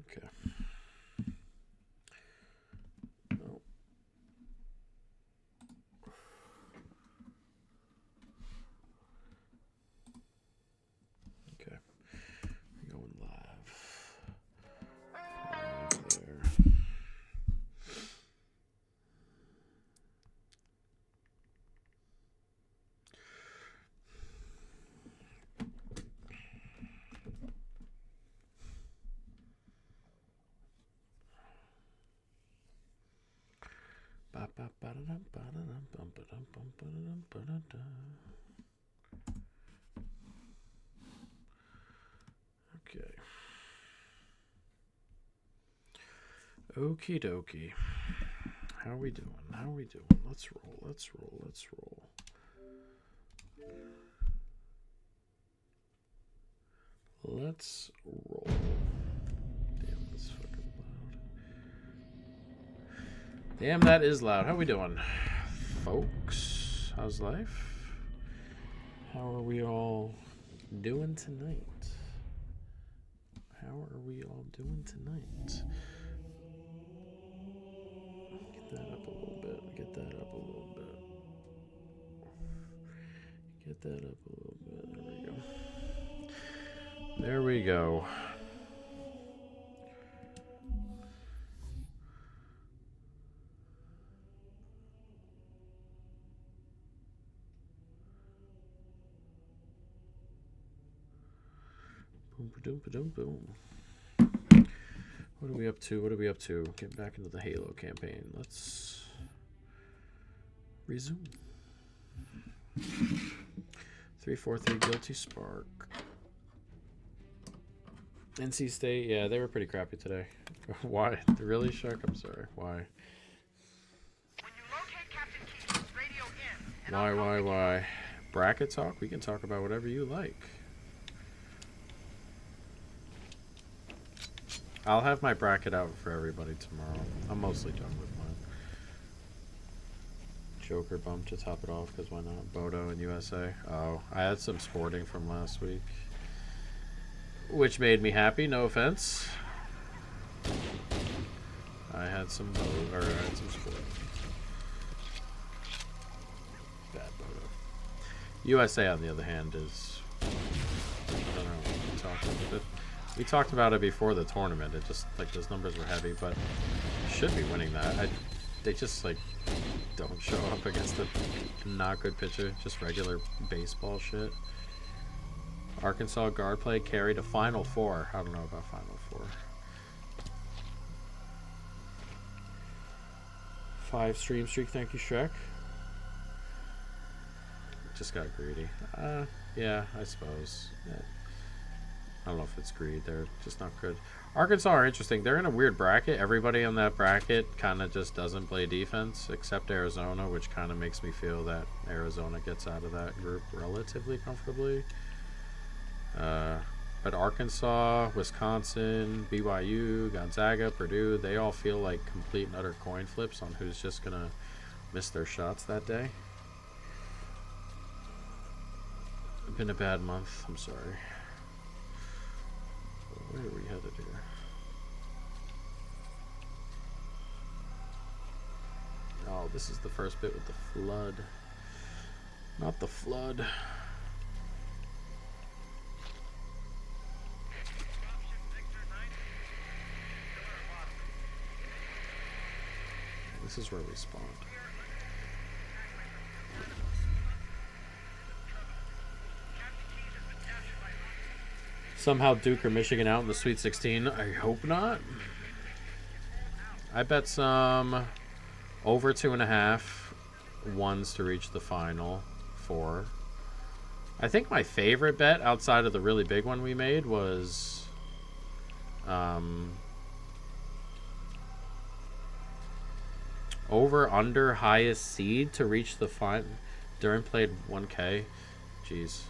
Okay. Oh. Okay. We're going live. Live there. Okay. Okie dokie. How are we doing? How are we doing? Let's roll. Let's roll. Let's roll. Let's roll. Damn, that's fucking loud. Damn, that is loud. How we doing, folks? How's life? How are we all doing tonight? How are we all doing tonight? Get that up a little bit. Get that up a little bit. Get that up a little bit. There we go. There we go. Boom, boom, boom, boom. What are we up to? What are we up to? Get back into the Halo campaign. Let's resume. 343 Guilty Spark. NC State, yeah, they were pretty crappy today. Why? Really, Shark? I'm sorry. Why? Why? Bracket talk? We can talk about whatever you like. I'll have my bracket out for everybody tomorrow. I'm mostly done with mine. Joker bump to top it off, because why not? Bodo and USA. Oh, I had some sporting from last week, which made me happy, no offense. I had some sporting. Bad Bodo. USA, on the other hand, is... I don't know. We talked about it before the tournament. It just, like, those numbers were heavy, but should be winning that. They just, like, don't show up against a not good pitcher. Just regular baseball shit. Arkansas guard play carried a Final Four. I don't know about Final Four. 5 stream streak. Thank you, Shrek. Just got greedy. Yeah, I suppose. Yeah. I don't know if it's greed. They're just not good. Arkansas are interesting. They're in a weird bracket. Everybody on that bracket kind of just doesn't play defense, except Arizona, which kind of makes me feel that Arizona gets out of that group relatively comfortably. But Arkansas, Wisconsin, BYU, Gonzaga, Purdue, they all feel like complete and utter coin flips on who's just going to miss their shots that day. It's been a bad month. I'm sorry. Where are we headed here? Oh, this is the first bit with the flood. Not the flood. This is where we spawned. Somehow Duke or Michigan out in the Sweet 16. I hope not. I bet some over 2.5 ones to reach the final four. I think my favorite bet outside of the really big one we made was over under highest seed to reach the final. Duran played 1K. Jeez.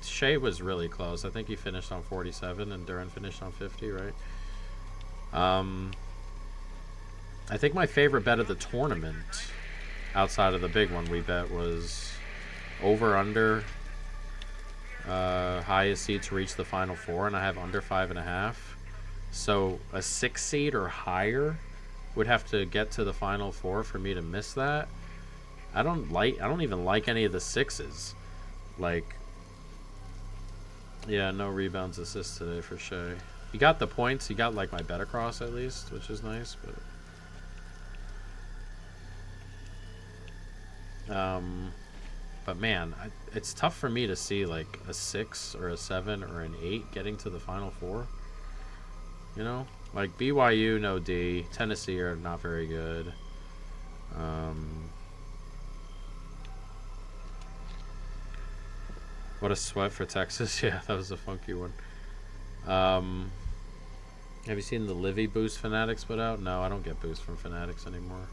Shea was really close. I think he finished on 47 and Duran finished on 50, right? I think my favorite bet of the tournament outside of the big one we bet was over under highest seed to reach the final four, and I have under 5.5. So a 6 seed or higher would have to get to the final four for me to miss that. I don't even like any of the sixes. Like, yeah, no rebounds, assists today for Shea. He got the points. He got like my bet across at least, which is nice. But man, it's tough for me to see like a 6 or a 7 or an 8 getting to the final four. You know, like BYU, no D. Tennessee are not very good. What a sweat for Texas. Yeah, that was a funky one. Have you seen the Livy boost Fanatics put out? No, I don't get boost from Fanatics anymore.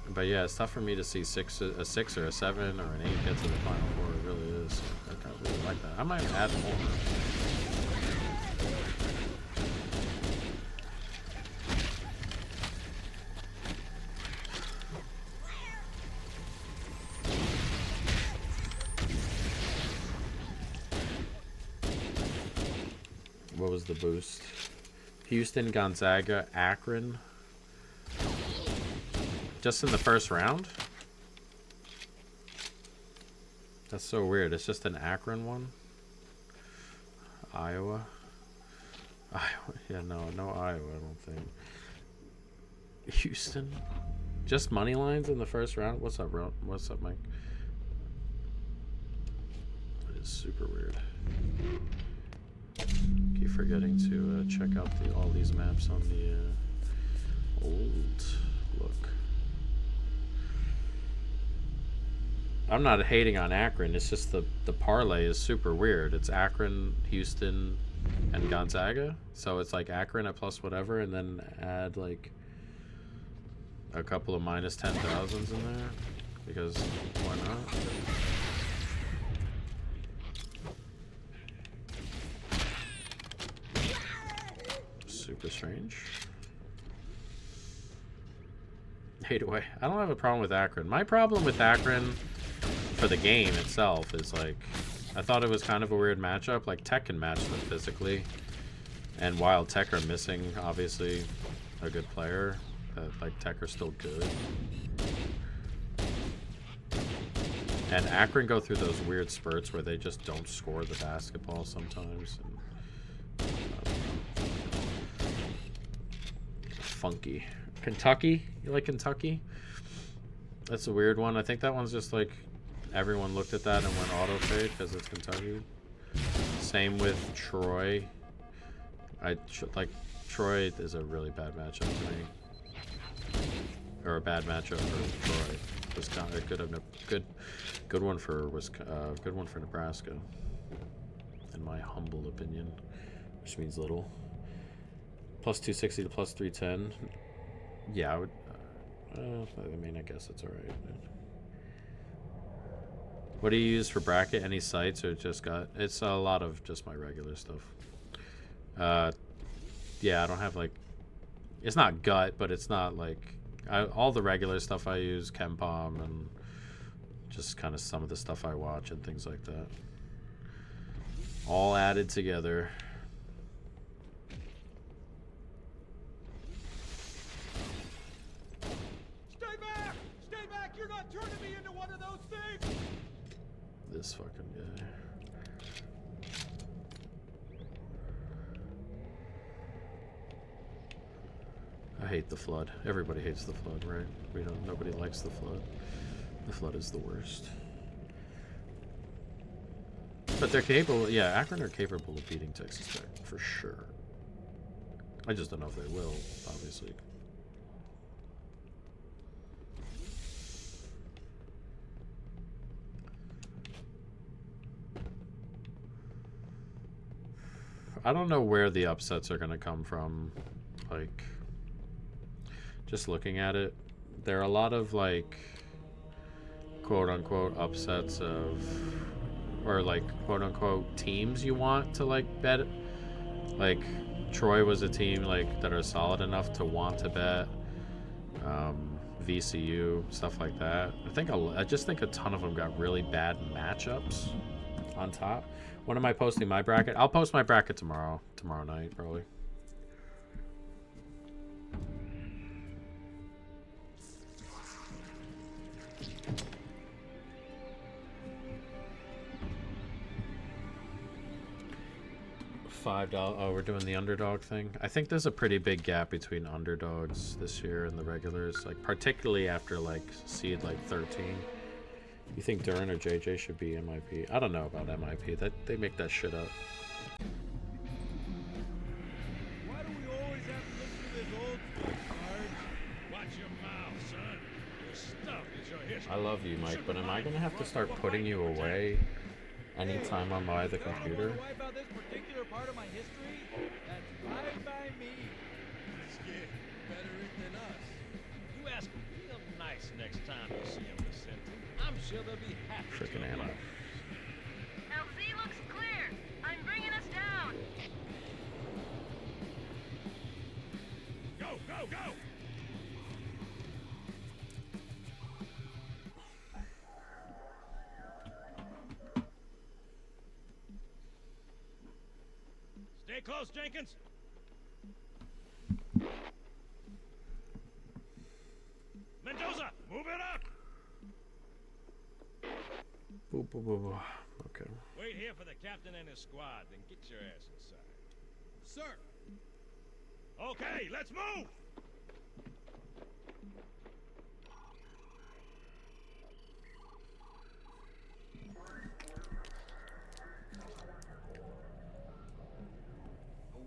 But yeah, it's tough for me to see a 6 or a 7 or an 8 get to the final four. It really is. I really like that. I might add more. What was the boost? Houston, Gonzaga, Akron. Just in the first round? That's so weird. It's just an Akron one. Iowa. Yeah, no Iowa, I don't think. Houston. Just money lines in the first round? What's up, bro? What's up, Mike? That is super weird. Keep forgetting to check out all these maps on the old look. I'm not hating on Akron. It's just the parlay is super weird. It's Akron, Houston, and Gonzaga. So it's like Akron at plus whatever, and then add like a couple of minus 10,000s in there. Because why not? Super strange. 8 away. I don't have a problem with Akron. My problem with Akron for the game itself is like, I thought it was kind of a weird matchup. Like Tech can match them physically, and while Tech are missing obviously a good player, like Tech are still good. And Akron go through those weird spurts where they just don't score the basketball sometimes. And, funky. Kentucky? You like Kentucky? That's a weird one. I think that one's just like everyone looked at that and went auto fade because it's Kentucky. Same with Troy. Like Troy is a really bad matchup to me, or a bad matchup for Troy. Wisconsin, good one for good one for Nebraska, in my humble opinion, which means little. Plus 260 to plus 310. Yeah, I would. I mean, I guess it's all right. What do you use for bracket? Any sites or just got? It's a lot of just my regular stuff. Yeah, I don't have like. It's not gut, but it's not like all the regular stuff I use, KenPom, and just kind of some of the stuff I watch and things like that. All added together. You're not turning me into one of those things. This fucking guy. I hate the flood. Everybody hates the flood, right? Nobody likes the flood. The flood is the worst. But they're capable, yeah, Akron are capable of beating Texas Tech, for sure. I just don't know if they will, obviously. I don't know where the upsets are gonna come from. Like, just looking at it, there are a lot of like quote unquote upsets of, or like quote unquote teams you want to like bet. Like Troy was a team like that are solid enough to want to bet. VCU, stuff like that. I just think a ton of them got really bad matchups on top. When am I posting my bracket? I'll post my bracket tomorrow night probably. $5. Oh, we're doing the underdog thing. I think there's a pretty big gap between underdogs this year and the regulars, like particularly after like seed like 13. You think Duran or JJ should be MIP? I don't know about MIP. That they make that shit up. Why do we always have to listen to this old school Sarge? Watch your mouth, son. Your stuff is your history. I love you, Mike, but am I gonna have to start putting you away anytime I'm by the computer? Wipe out this particular part of my history? That's fine by me. Skid, better it than us. You ask him real nice next time you see him, Vicente. I'm sure they'll be happy. Freaking to Anna. LZ looks clear. I'm bringing us down. Go, go, go! Stay close, Jenkins. Mendoza, move it up! Boop, boop, boop, boop. Okay. Wait here for the captain and his squad, then get your ass inside. Sir! Okay, let's move!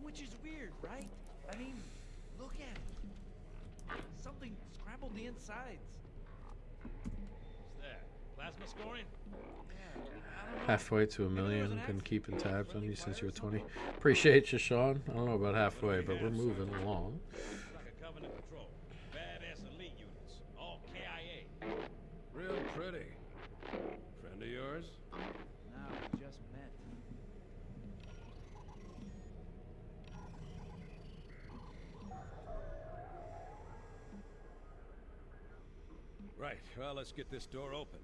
Which is weird, right? I mean, look at it. Something scrambled the insides. What's that? Plasma scoring? Yeah, I don't know. Halfway to a million. Been keeping tabs on you since you were 20. Appreciate you, Sean. I don't know about halfway, but we're moving along. Like a Covenant patrol. Badass elite units. All KIA. Real pretty. Friend of yours? No, we just met. Right, well, let's get this door open.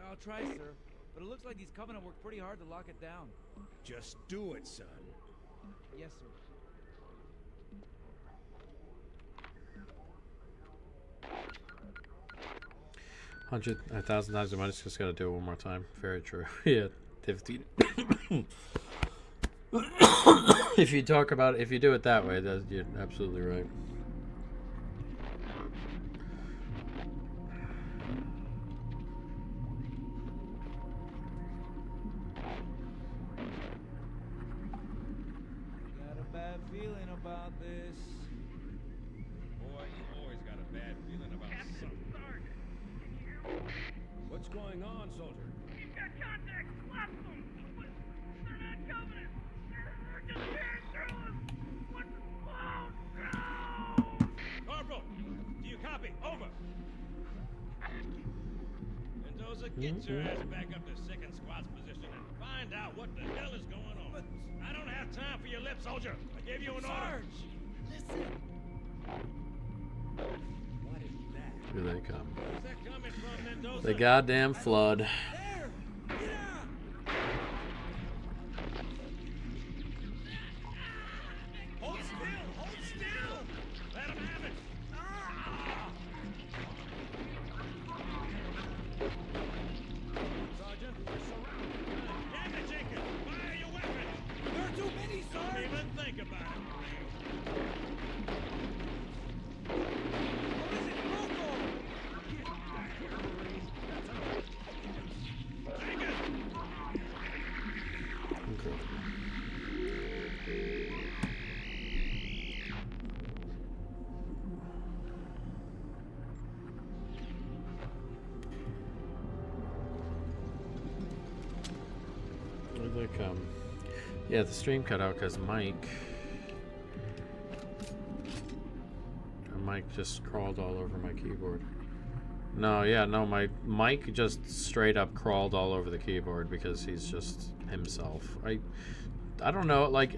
I'll try, sir. But it looks like these Covenant worked pretty hard to lock it down. Just do it, son. Yes, sir. $100,000 a month. Just gotta do it one more time. Very true. Yeah, 15. If you talk about if you do it that way, you're absolutely right. Got a bad feeling about this. Boy, you always got a bad feeling about something. What's going on, soldier? He's got contact. Blast them. But they're not Covenant. They're just tearing through us. What's no! Corporal, do you copy? Over. Mendoza, get your ass back up to second squad's position and find out what the hell is going on. But I don't have time for your lip, soldier. I gave you an order. Sarge, listen. What is that? Here they come. Where's that coming from, Mendoza? The goddamn flood. There! Get out! Hold still! Hold still! Let him have it! Sergeant, we're surrounded. Damn it, Jenkins! Fire your weapon! There are too many, Don't Sarge! even think about it. What is it? Rocco! Jenkins! Incredible. Here they come. Yeah, the stream cut out because Mike just crawled all over my keyboard. No, yeah, no, Mike just straight up crawled all over the keyboard because he's just himself. I don't know, like,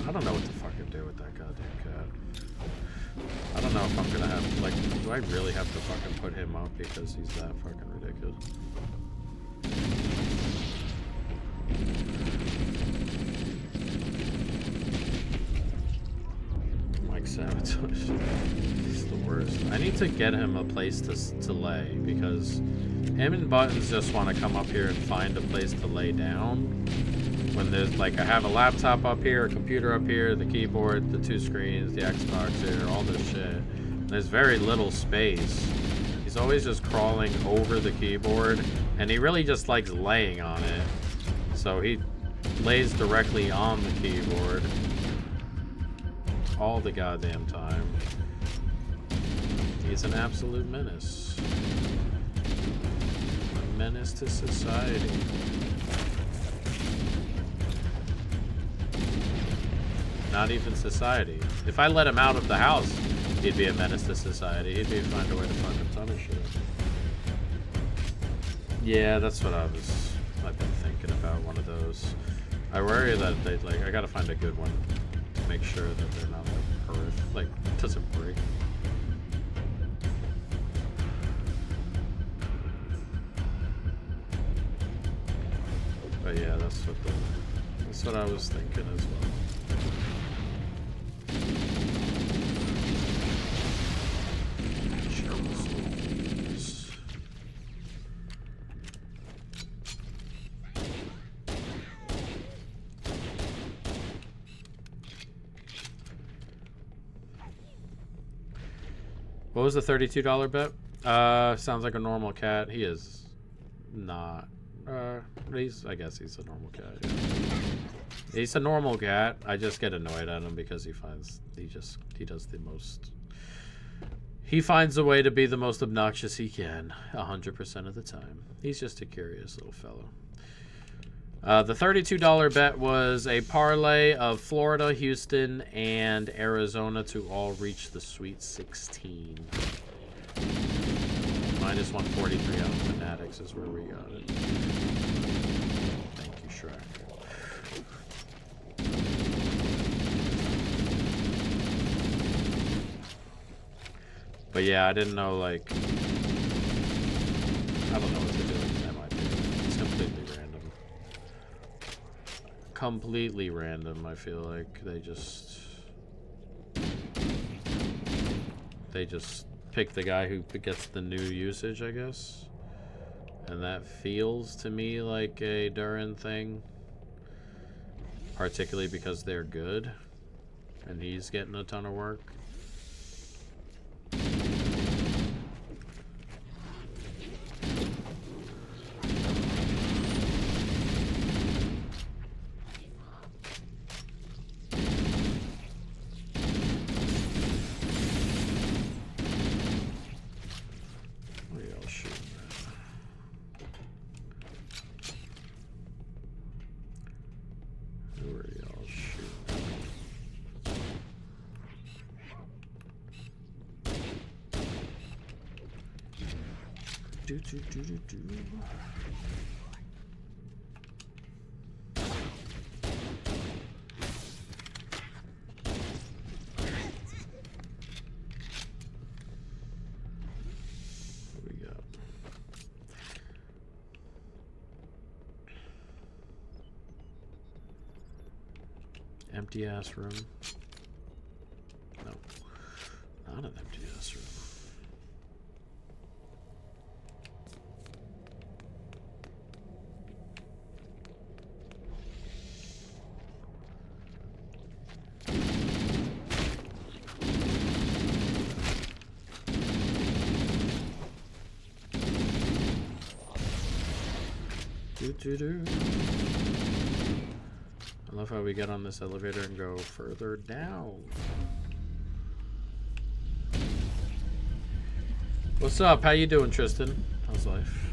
I don't know what to fucking do with that goddamn cat. I don't know if I'm gonna have, like, do I really have to fucking put him up because he's that fucking ridiculous? Mike Sabotage. He's the worst. I need to get him a place to lay because him and Buttons just want to come up here and find a place to lay down. When there's like, I have a laptop up here, a computer up here, the keyboard, the 2 screens, the Xbox here, all this shit. There's very little space. He's always just crawling over the keyboard, and he really just likes laying on it. So he lays directly on the keyboard all the goddamn time. He's an absolute menace. A menace to society. Not even society. If I let him out of the house, he'd be a menace to society. He'd find a way to fucking punish it. Yeah, that's what I've been thinking about, one of those. I worry that they I gotta find a good one to make sure that they're not like horrific, like doesn't break. But yeah, that's what I was thinking as well. What was the $32 bet? Sounds like a normal cat. He is not. I guess he's a normal cat. Yeah. He's a normal cat. I just get annoyed at him because he does the most. He finds a way to be the most obnoxious he can 100% of the time. He's just a curious little fellow. The $32 bet was a parlay of Florida, Houston, and Arizona to all reach the Sweet 16. Minus 143 on Fanatics is where we got it. Thank you, Shrek. But yeah, I didn't know, like, I don't know what to do with MIP. It's completely random. Completely random, I feel like. They just pick the guy who gets the new usage, I guess. And that feels to me like a Duran thing. Particularly because they're good. And he's getting a ton of work. Empty ass room. No, not an empty ass room. I love how we get on this elevator and go further down. What's up? How you doing, Tristan? How's life?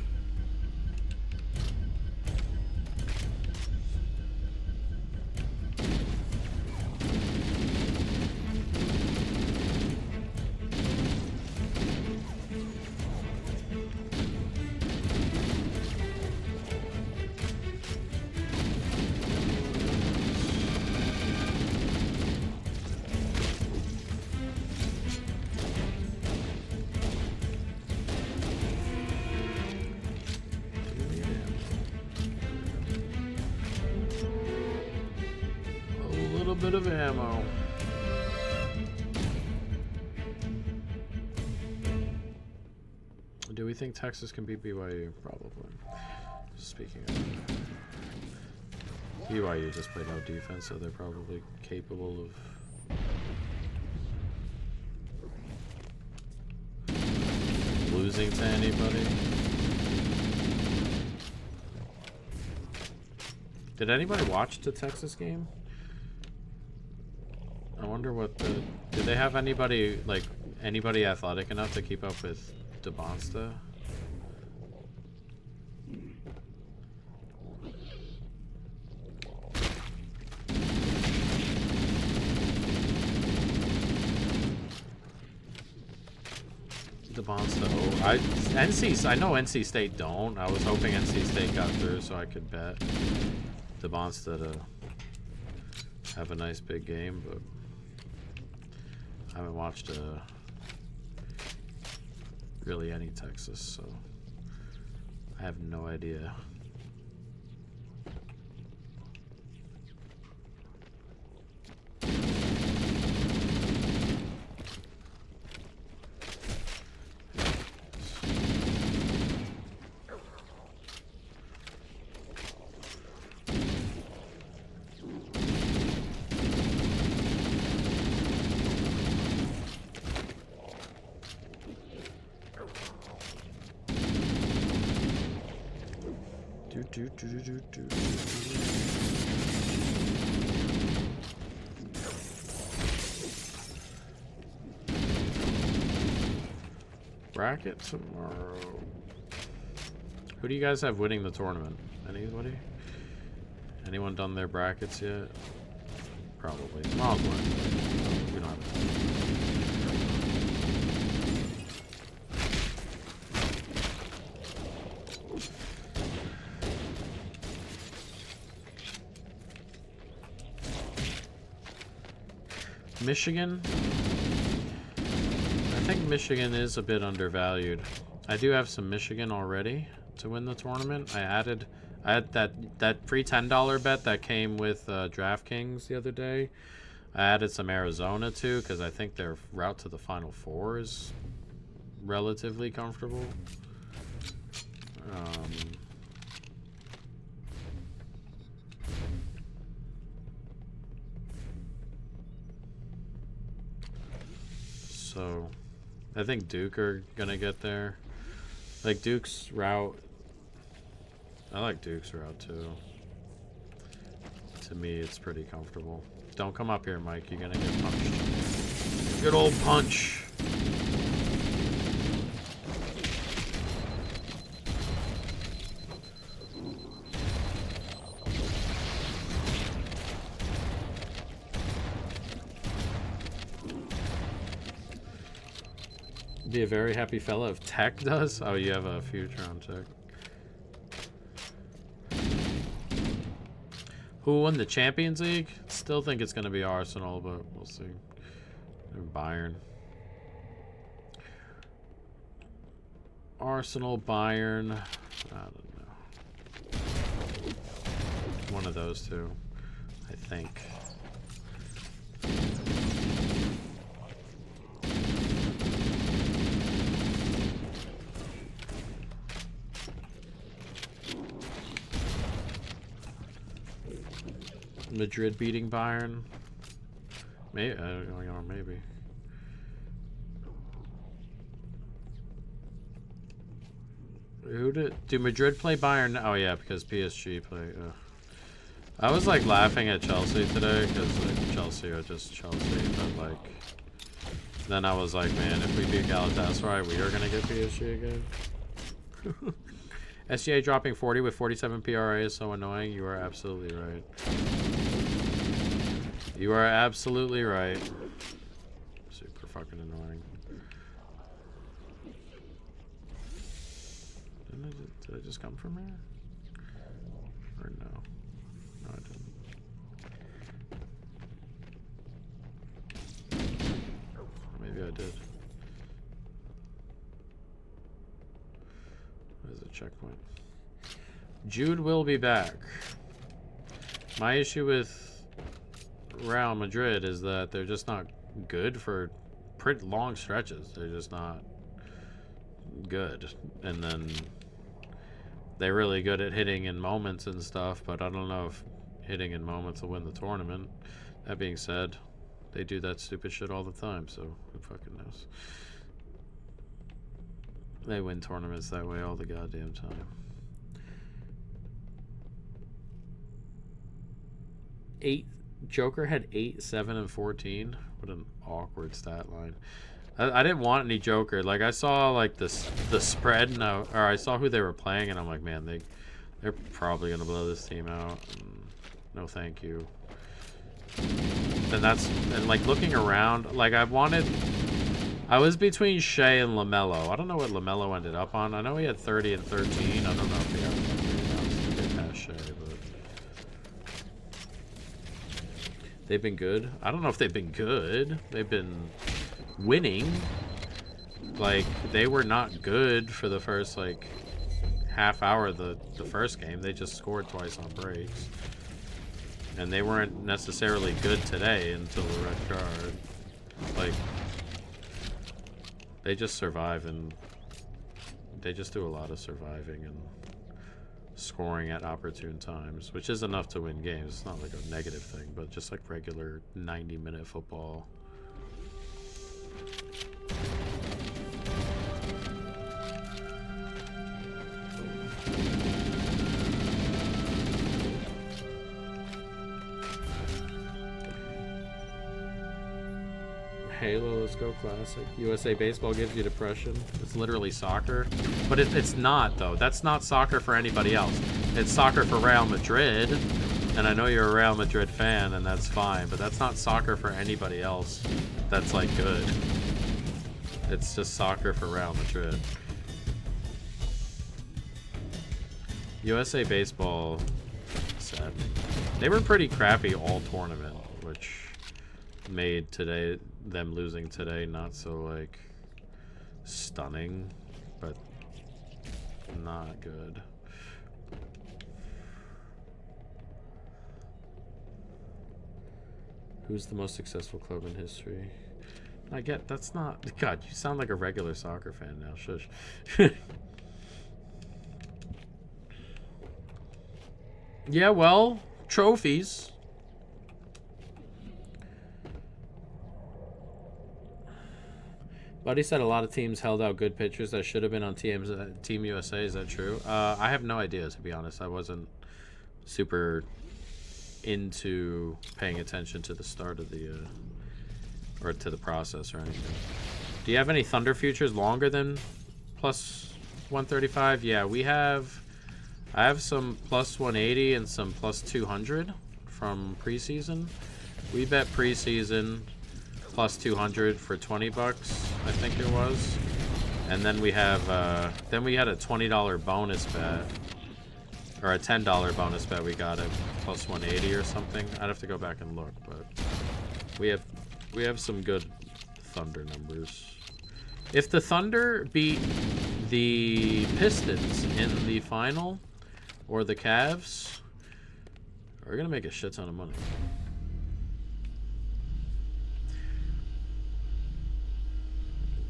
little bit of ammo. Do we think Texas can beat BYU? Probably. Speaking of, BYU just played no defense, so they're probably capable of losing to anybody. Did anybody watch the Texas game? I wonder what the... Did they have anybody, like, anybody athletic enough to keep up with DeBonsta? DeBonsta. Oh, I know NC State don't. I was hoping NC State got through so I could bet DeBonsta to have a nice big game, but I haven't watched really any Texas, so I have no idea. Bracket tomorrow. Who do you guys have winning the tournament? Anybody? Anyone done their brackets yet? Probably. Tomorrow's Wednesday. We don't have Michigan? I think Michigan is a bit undervalued. I do have some Michigan already to win the tournament. I had that free $10 bet that came with DraftKings the other day. I added some Arizona too because I think their route to the Final Four is relatively comfortable. So I think Duke are gonna get there. Like Duke's route. I like Duke's route too. To me, it's pretty comfortable. Don't come up here, Mike. You're gonna get punched. Good old punch. Be a very happy fella if Tech does. Oh, you have a future on Tech. Who won the Champions League? Still think it's going to be Arsenal, but we'll see. Or Bayern. Arsenal, Bayern. I don't know. One of those two, I think. Madrid beating Bayern. Maybe. Maybe. Do Madrid play Bayern? Oh yeah, because PSG play. I was like laughing at Chelsea today because like Chelsea are just Chelsea, but like then I was like, man, if we beat Galatasaray, we are gonna get PSG again. SGA dropping 40 with 47 PRA is so annoying. You are absolutely right. You are absolutely right. Super fucking annoying. Did I just come from here? Or no? No, I didn't. Maybe I did. What is a checkpoint? Jude will be back. My issue with Real Madrid is that they're just not good for pretty long stretches. They're just not good. And then they're really good at hitting in moments and stuff, but I don't know if hitting in moments will win the tournament. That being said, they do that stupid shit all the time, so who fucking knows? They win tournaments that way all the goddamn time. 8 Joker had 8, 7, and 14. What an awkward stat line. I didn't want any Joker. Like, I saw like the spread, and I saw who they were playing, and I'm like, man, they're probably gonna blow this team out. No, thank you. And like looking around, like I was between Shea and LaMelo. I don't know what LaMelo ended up on. I know he had 30 and 13. I don't know if he had past Shea, but they've been good. I don't know if they've been good. They've been winning. Like, they were not good for the first like half hour of the first game. They just scored twice on breaks. And they weren't necessarily good today until the red card. Like, they just survive, and they just do a lot of surviving and scoring at opportune times, which is enough to win games. It's not like a negative thing, but just like regular 90-minute football. Halo, let's go classic. USA Baseball gives you depression. It's literally soccer. But it's not, though. That's not soccer for anybody else. It's soccer for Real Madrid. And I know you're a Real Madrid fan, and that's fine. But that's not soccer for anybody else that's, like, good. It's just soccer for Real Madrid. USA Baseball, sad. They were pretty crappy all tournament, which made them losing today not so like stunning, but not good. Who's the most successful club in history? I get that's not. God, you sound like a regular soccer fan now. Shush. Yeah, well, trophies. Buddy said a lot of teams held out good pitchers that should have been on Team USA. Is that true? I have no idea, to be honest. I wasn't super into paying attention to the start of the or to the process or anything. Do you have any Thunder futures longer than plus 135? Yeah, I have some plus 180 and some plus 200 from preseason. We bet preseason plus 200 for 20 bucks, I think it was. And then we had a $20 bonus bet, or a $10 bonus bet we got at plus 180 or something. I'd have to go back and look, but we have some good Thunder numbers. If the Thunder beat the Pistons in the final, or the Cavs, we're gonna make a shit ton of money.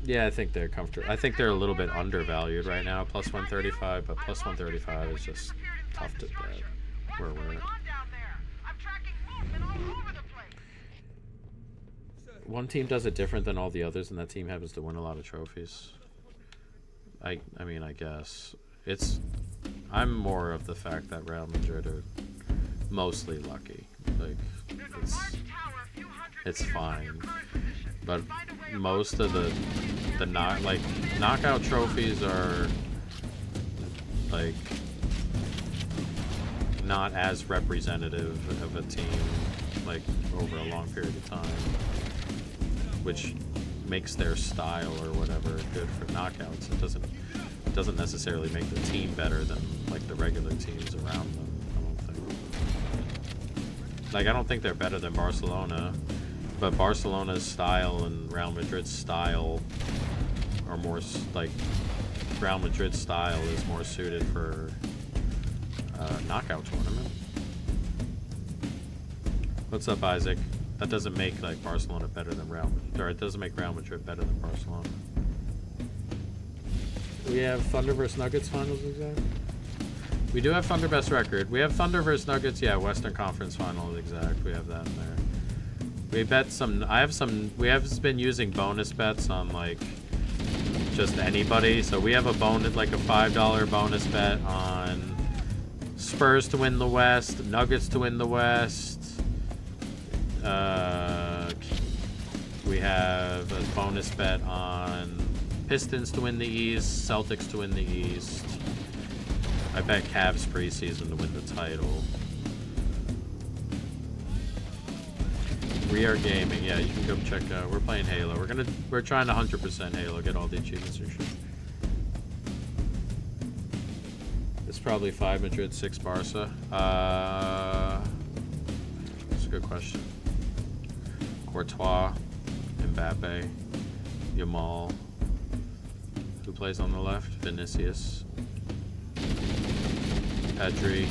Yeah, I think they're comfortable. I think they're a little bit undervalued right now, plus 135, but plus 135 is just tough to bet where we're at. One team does it different than all the others, and that team happens to win a lot of trophies. I mean, I guess. I'm more of the fact that Real Madrid are mostly lucky. Like, it's fine. But most of the knockout trophies are like not as representative of a team like over a long period of time, which makes their style or whatever good for knockouts. It doesn't necessarily make the team better than like the regular teams around them. I don't think they're better than Barcelona. But Barcelona's style and Real Madrid's style are more like Real Madrid's style is more suited for a knockout tournament. What's up, Isaac? That doesn't make like Barcelona better than Real Madrid, or it doesn't make Real Madrid better than Barcelona. We have Thunder versus Nuggets finals exact. We do have Thunder best record. We have Thunder versus Nuggets. Yeah, Western Conference finals exact. We have that in there. We bet some. We have been using bonus bets on like just anybody. So we have a bonus, like a $5 bonus bet on Spurs to win the West, Nuggets to win the West. We have a bonus bet on Pistons to win the East, Celtics to win the East. I bet Cavs preseason to win the title. We Are Gaming, yeah, you can go check out. We're playing Halo. We're trying to 100% Halo, get all the achievements and shit. It's probably 5 Madrid, 6 Barca. That's a good question. Courtois, Mbappe, Yamal. Who plays on the left? Vinicius. Pedri.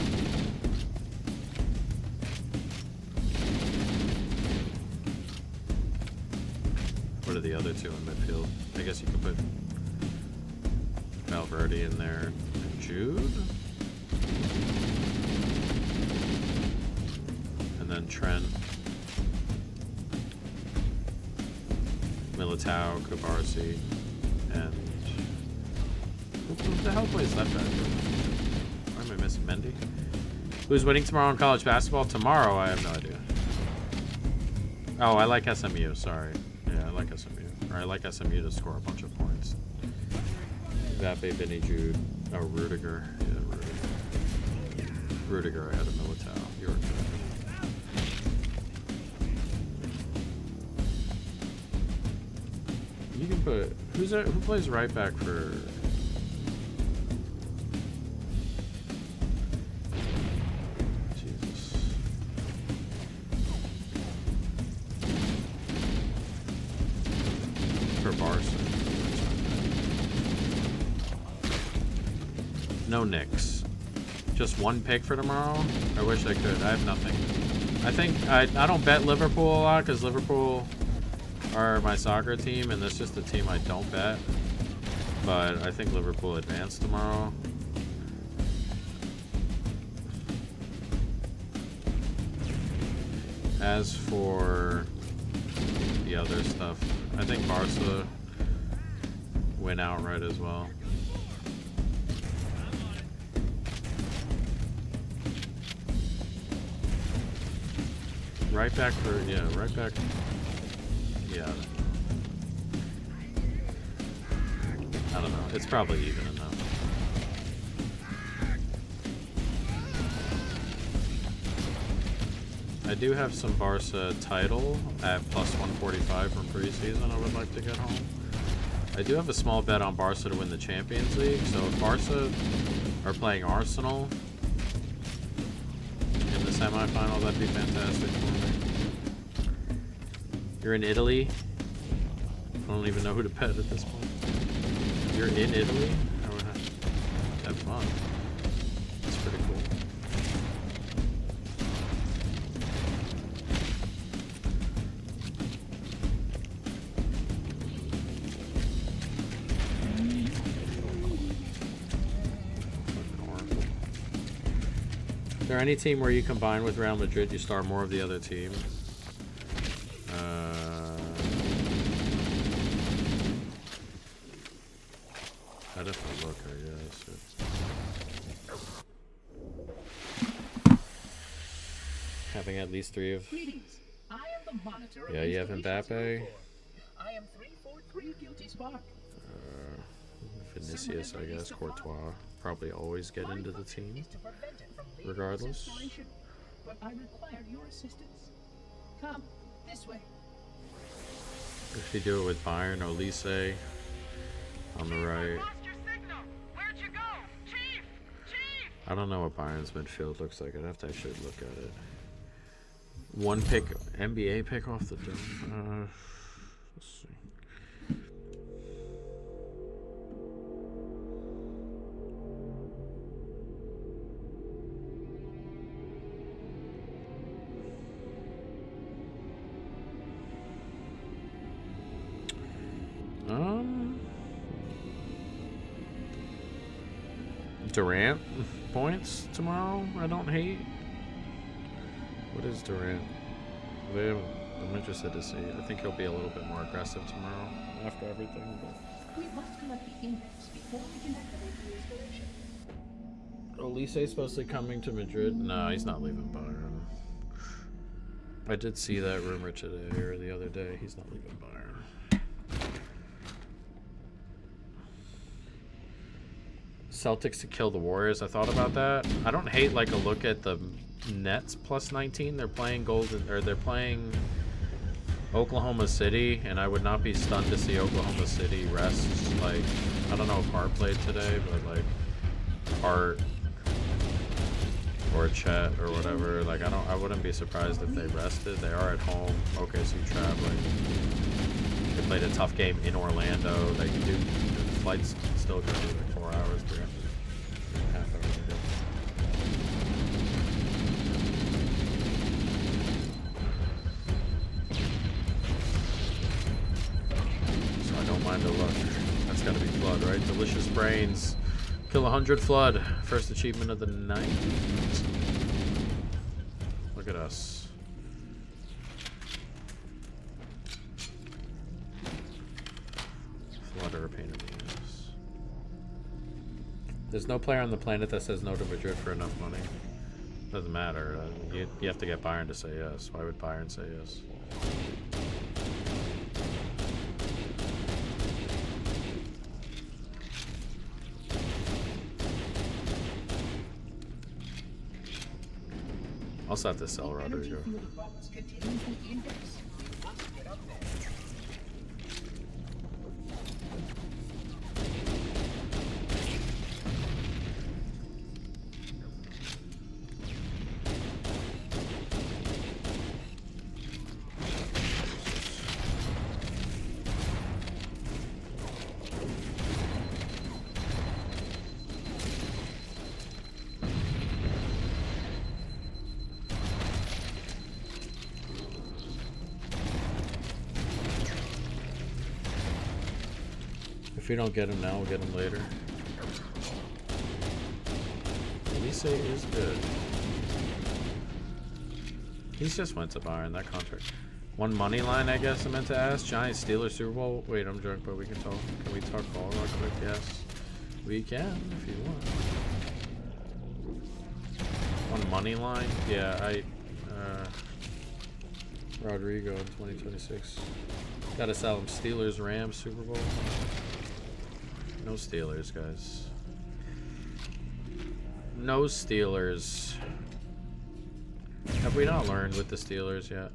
What are the other two in midfield? I guess you could put Valverde in there. And Jude? And then Trent. Militao, Kubarsi, and who the hell plays left back? Why am I missing Mendy? Who's winning tomorrow in college basketball? Tomorrow, I have no idea. Oh, I like SMU. Sorry, yeah, I like SMU. Or I like SMU to score a bunch of points. Mbappe, Vinny, Jude, oh Rudiger, yeah, Rudiger. I had a Militao. You're correct. You can put who plays right back for Jesus. For Barca. No Knicks. Just one pick for tomorrow? I wish I could. I have nothing. I think I don't bet Liverpool a lot because Liverpool are my soccer team, and that's just a team I don't bet. But I think Liverpool advance tomorrow. As for the other stuff, I think Barca win outright as well. Right back for, yeah, right back. Yeah. I don't know. It's probably even enough. I do have some Barca title at plus 145 from preseason I would like to get home. I do have a small bet on Barca to win the Champions League, so if Barca are playing Arsenal in the semifinal, that'd be fantastic for me. You're in Italy? I don't even know who to bet at this point. You're in Italy? I would have fun. That's pretty cool. Is there any team where you combine with Real Madrid, you star more of the other team? I'd have to look, I guess. Having at least 3 of... Greetings. I am the monitor of Yeah, you have Mbappe. I am 343 Guilty Spark. Vinicius, I guess. Courtois. Probably always get into the team. Regardless. But I require your assistance. Come, this way. If you do it with Bayern, Olise on the right. Where'd you go? Chief! Chief! I don't know what Bayern's midfield looks like. I'd have to actually look at it. One pick, NBA pick off the dome. Let's see. Durant points tomorrow. I don't hate. What is Durant? I'm interested to see. I think he'll be a little bit more aggressive tomorrow after everything. But. We must collect the index before we can activate the installation. Olise's supposed to be coming to Madrid. No, he's not leaving Bayern. I did see that rumor today or the other day. He's not leaving Bayern. Celtics to kill the Warriors. I thought about that. I don't hate like a look at the Nets plus 19. They're playing they're playing Oklahoma City, and I would not be stunned to see Oklahoma City rest. Like, I don't know if Hart played today, but like Hart or Chet or whatever. Like, I wouldn't be surprised if they rested. They are at home. OKC traveling. They played a tough game in Orlando. They can do the flights still going to be like 4 hours, 3 half hours ago. So I don't mind the look. That's got to be Flood, right? Delicious Brains. Kill 100 Flood. First achievement of the night. Look at us. Flood are a pain in the ass. There's no player on the planet that says no to Madrid for enough money. Doesn't matter. You have to get Bayern to say yes. Why would Bayern say yes? Also have to sell Rodrigo. If we don't get him now, we'll get him later. Elise is good. He's just went to Bayern, that contract. One money line, I guess I meant to ask. Giants Steelers Super Bowl. Wait, I'm drunk, but we can talk. Can we talk ball real quick? Yes. We can, if you want. One money line? Yeah, Rodrigo in 2026. Gotta sell him. Steelers, Rams, Super Bowl. No Steelers, guys. No Steelers. Have we not learned with the Steelers yet?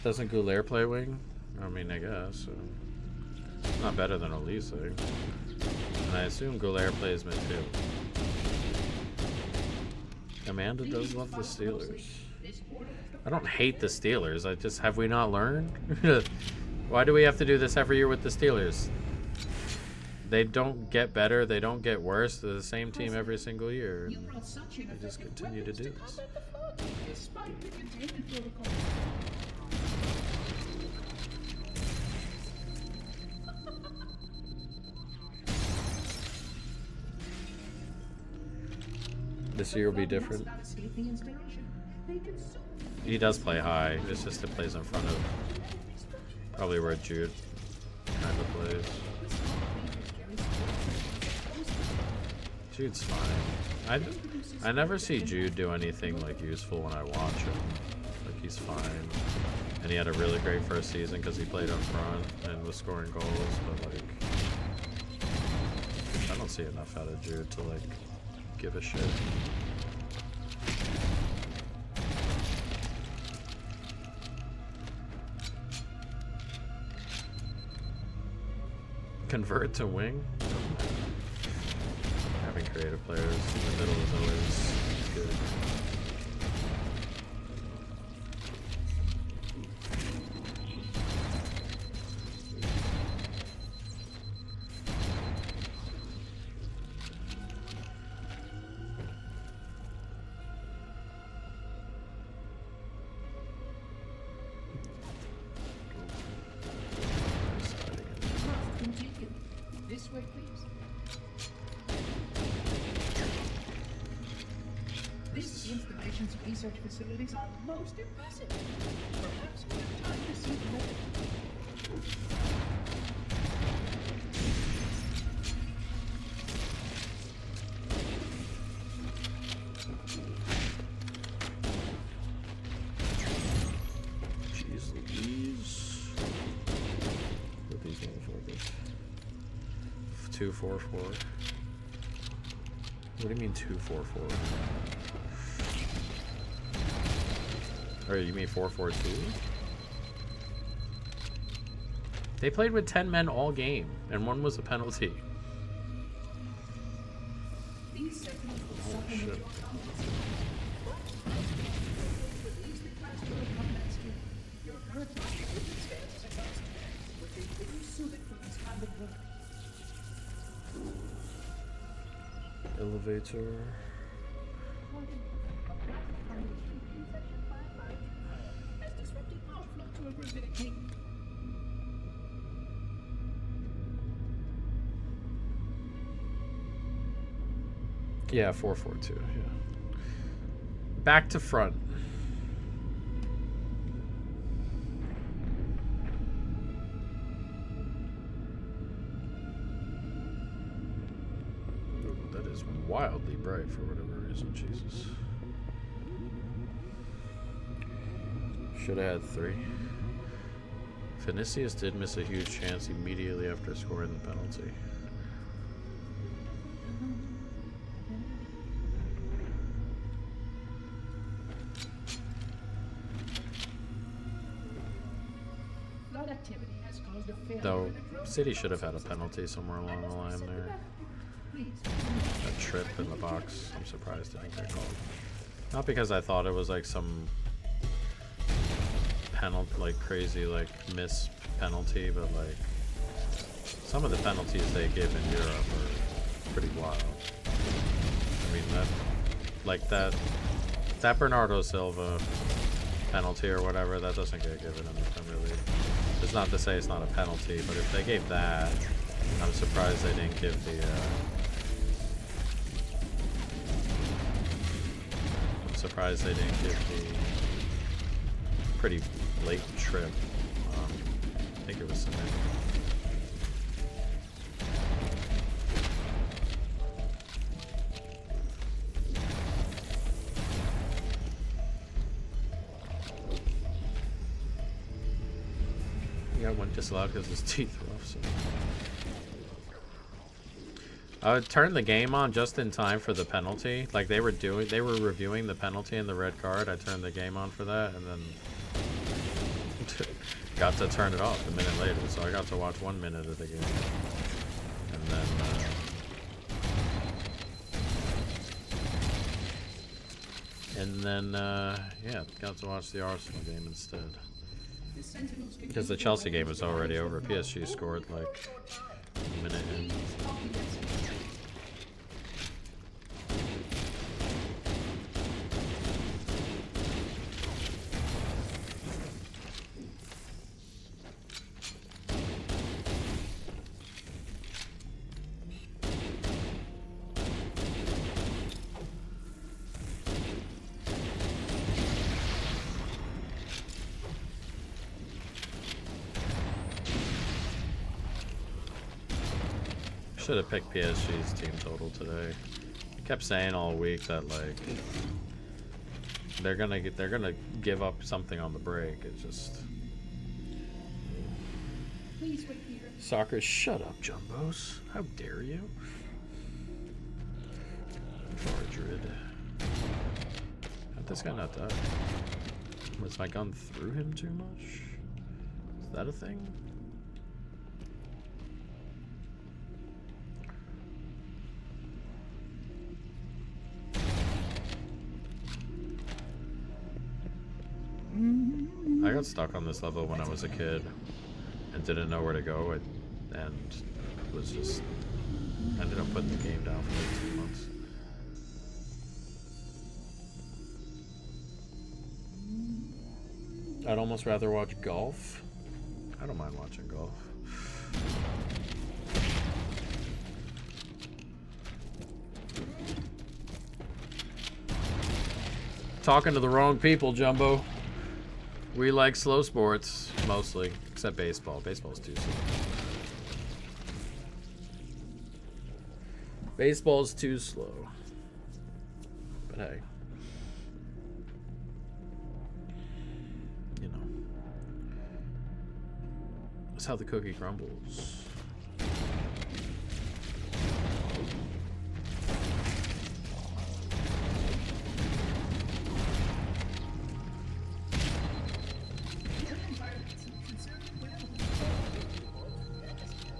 Doesn't Goulier play wing? I mean, I guess. Not better than Olise. And I assume Goulier plays midfield. Amanda does love the Steelers. I don't hate the Steelers. I just, have we not learned? Why do we have to do this every year with the Steelers? They don't get better. They don't get worse. They're the same team every single year. They just continue to do this. This year will be different. He does play high. It's just it plays in front of probably where Jude kind of plays. Jude's fine. I never see Jude do anything like useful when I watch him. Like, he's fine. And he had a really great first season because he played up front and was scoring goals. But like, I don't see enough out of Jude to like give a shit. Convert to wing? Having creative players in the middle is always good. way, please. These installation's research facilities are most impressive. Perhaps we have time to see more. Jeez Louise. What are these motherfuckers? 244. What do you mean 244? Or you mean 442? They played with 10 men all game, and one was a penalty. These sentinels will Oh, supplement shit. your competency. Release the classical combat skill. Your current equipment stands as exhausted, which is pretty suited for this kind of work. Elevator. Has disrupted power flow to a gravitic king. Yeah, 442. Yeah. Back to front. Ooh, that is wildly bright for whatever reason. Jesus. Should have had 3. Vinicius did miss a huge chance immediately after scoring the penalty. Flood activity has caused a failure Though in the drill. City should have had a penalty somewhere along the line there. Please. That trip in the box, I'm surprised it didn't get called. Not because I thought it was like some penalty, like crazy, like miss penalty, but like some of the penalties they give in Europe are pretty wild. I mean that Bernardo Silva penalty or whatever, that doesn't get given in the Premier League. It's not to say it's not a penalty, but if they gave that, I'm surprised they didn't give the surprised they didn't give the pretty blatant trip. I think it was Cement. He got one disallowed because his teeth were off. So. I turned the game on just in time for the penalty. Like they were reviewing the penalty and the red card. I turned the game on for that, and then got to turn it off a minute later. So I got to watch 1 minute of the game, and then yeah, got to watch the Arsenal game instead. Because the Chelsea game was already over. PSG scored like a minute in. Should have picked PSG's team total today. I kept saying all week that like they're gonna give up something on the break. It's just Please wait here. soccer. Shut up, Jumbos! How dare you? Madrid. How'd this guy not die? Was my gun through him too much? Is that a thing? I got stuck on this level when I was a kid and didn't know where to go, and was just ended up putting the game down for like 2 months. I'd almost rather watch golf. I don't mind watching golf. talking to the wrong people, Jumbo. We like slow sports, mostly. Except baseball. Baseball's too slow. Baseball's too slow. But hey. You know. That's how the cookie crumbles.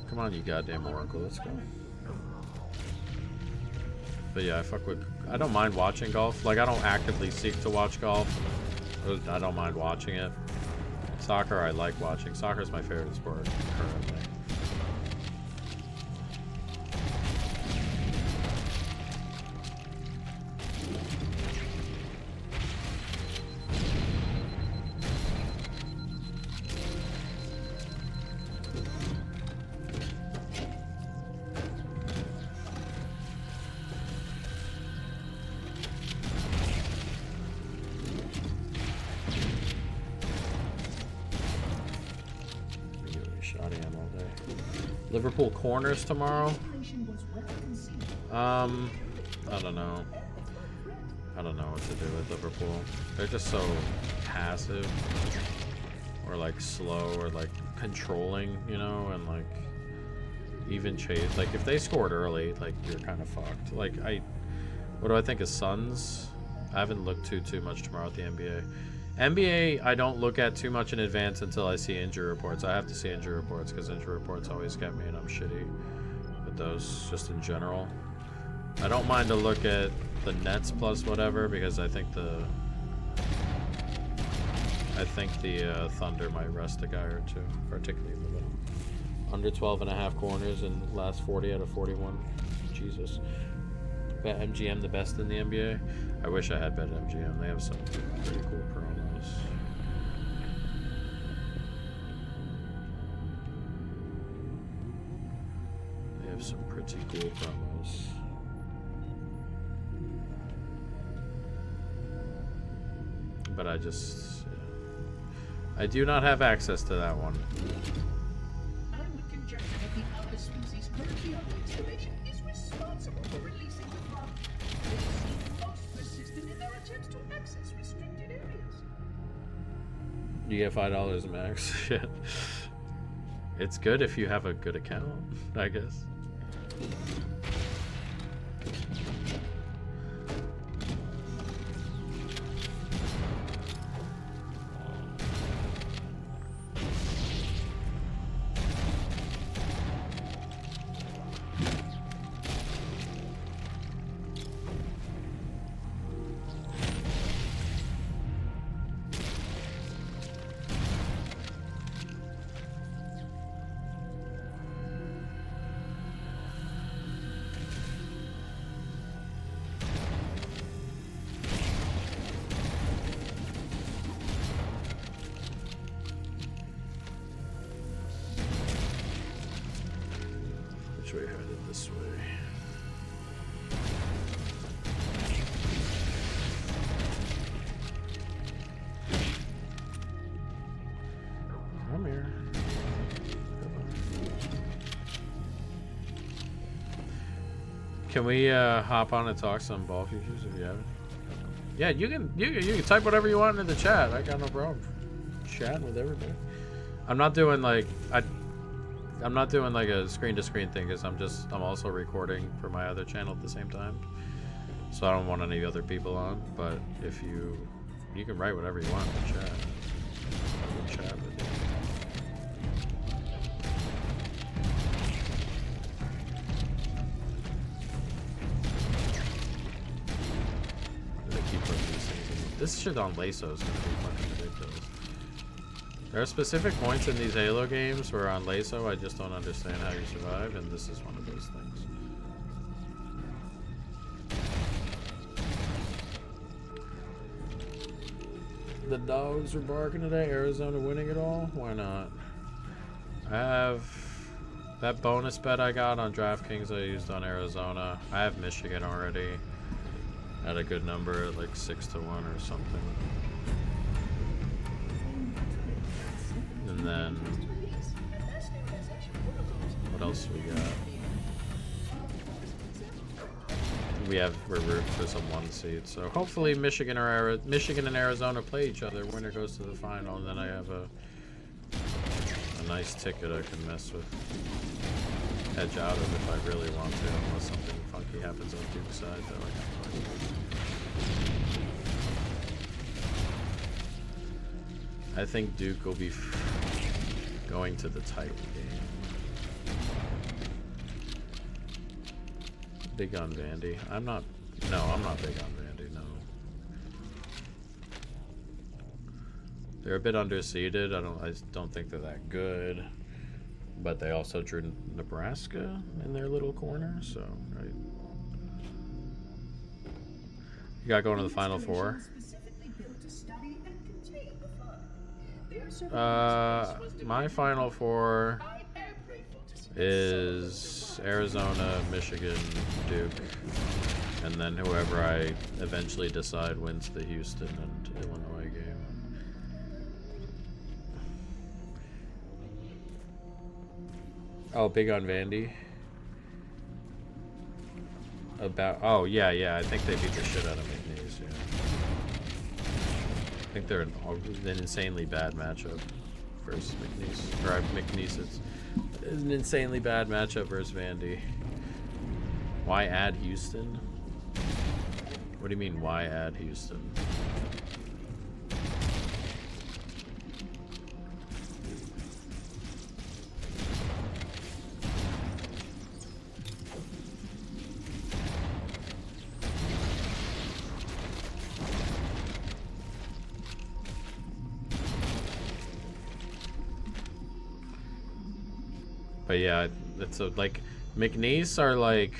Come on, you goddamn Oracle, let's go. But yeah, I don't mind watching golf. Like, I don't actively seek to watch golf. I don't mind watching it. Soccer, I like watching. Soccer is my favorite sport currently. Liverpool corners tomorrow. I don't know. I don't know what to do with Liverpool. They're just so passive, or like slow, or like controlling, you know, and like even chase. Like if they scored early, like you're kind of fucked. Like what do I think of Suns? I haven't looked too much tomorrow at the NBA. NBA, I don't look at too much in advance until I see injury reports. I have to see injury reports because injury reports always get me, and I'm shitty with those just in general. I don't mind to look at the Nets plus whatever because I think the Thunder might rest a guy or two, particularly for the under 12.5 corners in the last 40 out of 41. Jesus. Bet MGM the best in the NBA. I wish I had bet MGM. They have some pretty cool promos. They have some pretty cool promos. But I do not have access to that one. I would conjecture that the other species currently on the installation is responsible for releasing the flock. They seem most persistent in their attempts to access restricted areas. You get $5 max. Shit. It's good if you have a good account, I guess. Can we hop on and talk some ball futures if you have any? Yeah, you can type whatever you want in the chat. I got no problem chatting with everybody. I'm not doing like I'm not doing like a screen to screen thing because I'm also recording for my other channel at the same time. So I don't want any other people on. But if you can write whatever you want in the chat. I can chat with you. This shit on Lasso is gonna be fucking ridiculous. There are specific points in these Halo games where on Lasso I just don't understand how you survive, and this is one of those things. The dogs are barking today. Arizona winning it all? Why not? I have that bonus bet I got on DraftKings I used on Arizona. I have Michigan already. at a good number, at like 6-1 or something. And then what else we got? We're rooting for some 1 seed. So hopefully Michigan and Arizona play each other. Winner goes to the final, and then I have a nice ticket I can mess with. Edge out of if I really want to, unless something funky happens on Duke's side, though. I think Duke will be going to the title game. Big on Vandy. I'm not big on Vandy, no. They're a bit underseeded. I don't think they're that good. But they also drew Nebraska in their little corner, so right. You got going to the Final Four. My Final Four is Arizona, Michigan, Duke, and then whoever I eventually decide wins the Houston and Illinois game. Oh, big on Vandy. Oh yeah, I think they beat the shit out of McNeese, yeah. I think they're an insanely bad matchup versus McNeese. Or McNeese is an insanely bad matchup versus Vandy. Why add Houston? What do you mean, why add Houston? But yeah, it's like McNeese are like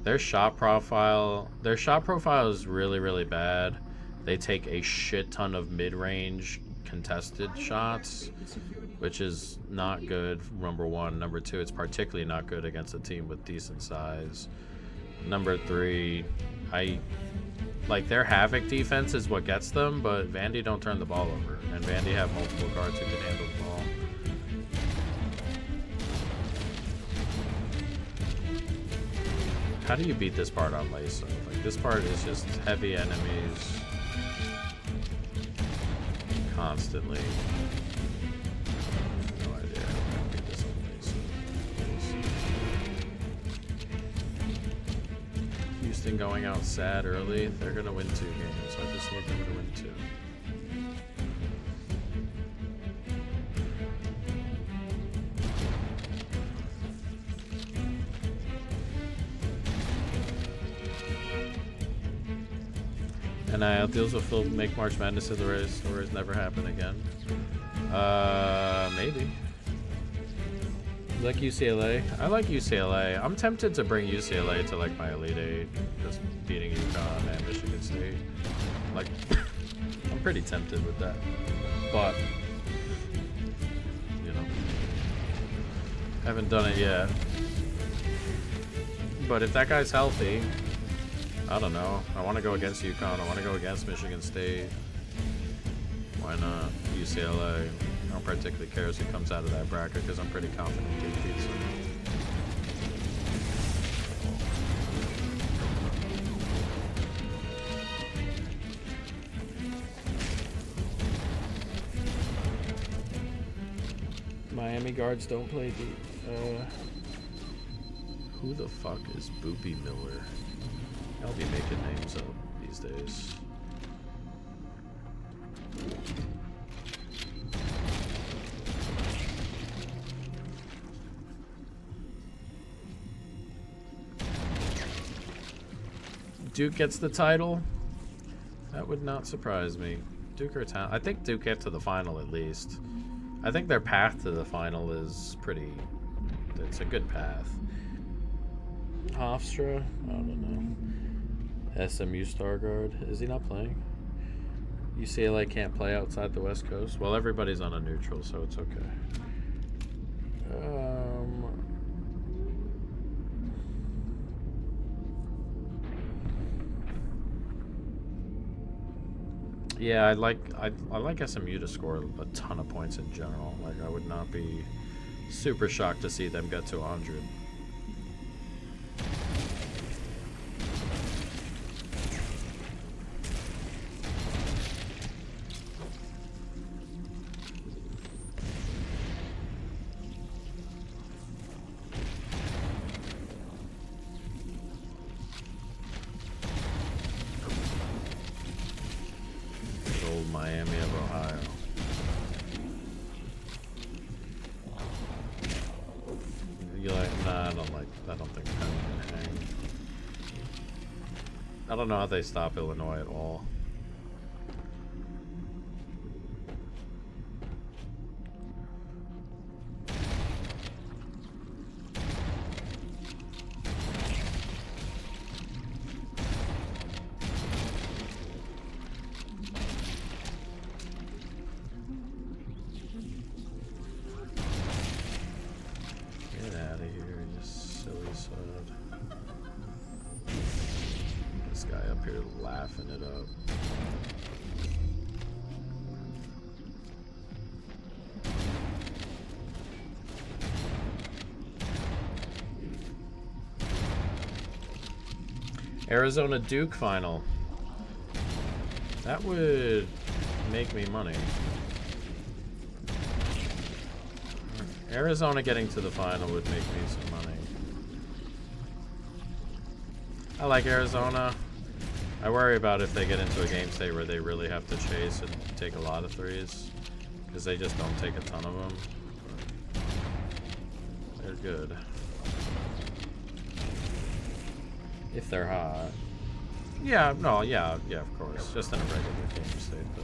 their shot profile is really, really bad. They take a shit ton of mid-range contested shots, which is not good, number one. Number two, it's particularly not good against a team with decent size. Number three, their Havoc defense is what gets them, but Vandy don't turn the ball over, and Vandy have multiple guards who can handle the ball. How do you beat this part on LASO? Like, this part is just heavy enemies constantly. No idea how to beat this on LASO. Houston going out sad early. They're gonna win 2 games. I just need them to win 2. NIL deals will make March Madness of the Race stories never happen again. Maybe. You like UCLA? I like UCLA. I'm tempted to bring UCLA to like my Elite Eight, just beating UConn and Michigan State. Like, I'm pretty tempted with that. But, you know, haven't done it yet. But if that guy's healthy, I don't know. I want to go against UConn. I want to go against Michigan State. Why not UCLA? I don't particularly care who comes out of that bracket because I'm pretty confident Duke beats them. Miami guards don't play deep. Who the fuck is Boopy Miller? I'll be making names up these days. Duke gets the title? That would not surprise me. Duke or Town? I think Duke get to the final at least. I think their path to the final is pretty... It's a good path. Hofstra? I don't know. SMU star guard. Is he not playing? UCLA can't play outside the West Coast? Well, everybody's on a neutral, so it's okay. Yeah, I like SMU to score a ton of points in general. Like, I would not be super shocked to see them get to 100. Old Miami of Ohio. You like? Nah, I don't like. I don't think Penn can hang. I don't know how they stop Illinois at all. Get out of here, you silly sod. This guy up here laughing it up. Arizona Duke final. That would make me money. Arizona getting to the final would make me some money. I like Arizona. I worry about if they get into a game state where they really have to chase and take a lot of threes, because they just don't take a ton of them. They're good. If they're hot. Yeah, no, yeah, of course. Just in a regular game state, though.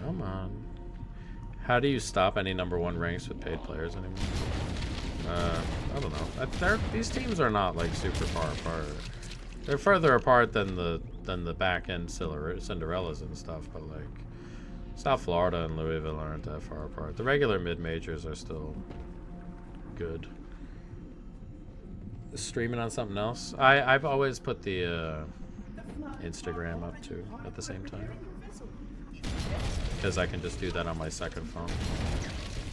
Come on. How do you stop any #1 ranks with paid players anymore? I don't know. These teams are not like super far apart. They're further apart than the back end Cinderellas and stuff, but like South Florida and Louisville aren't that far apart. The regular mid majors are still good. Streaming on something else. I've always put the Instagram up too at the same time, because I can just do that on my second phone.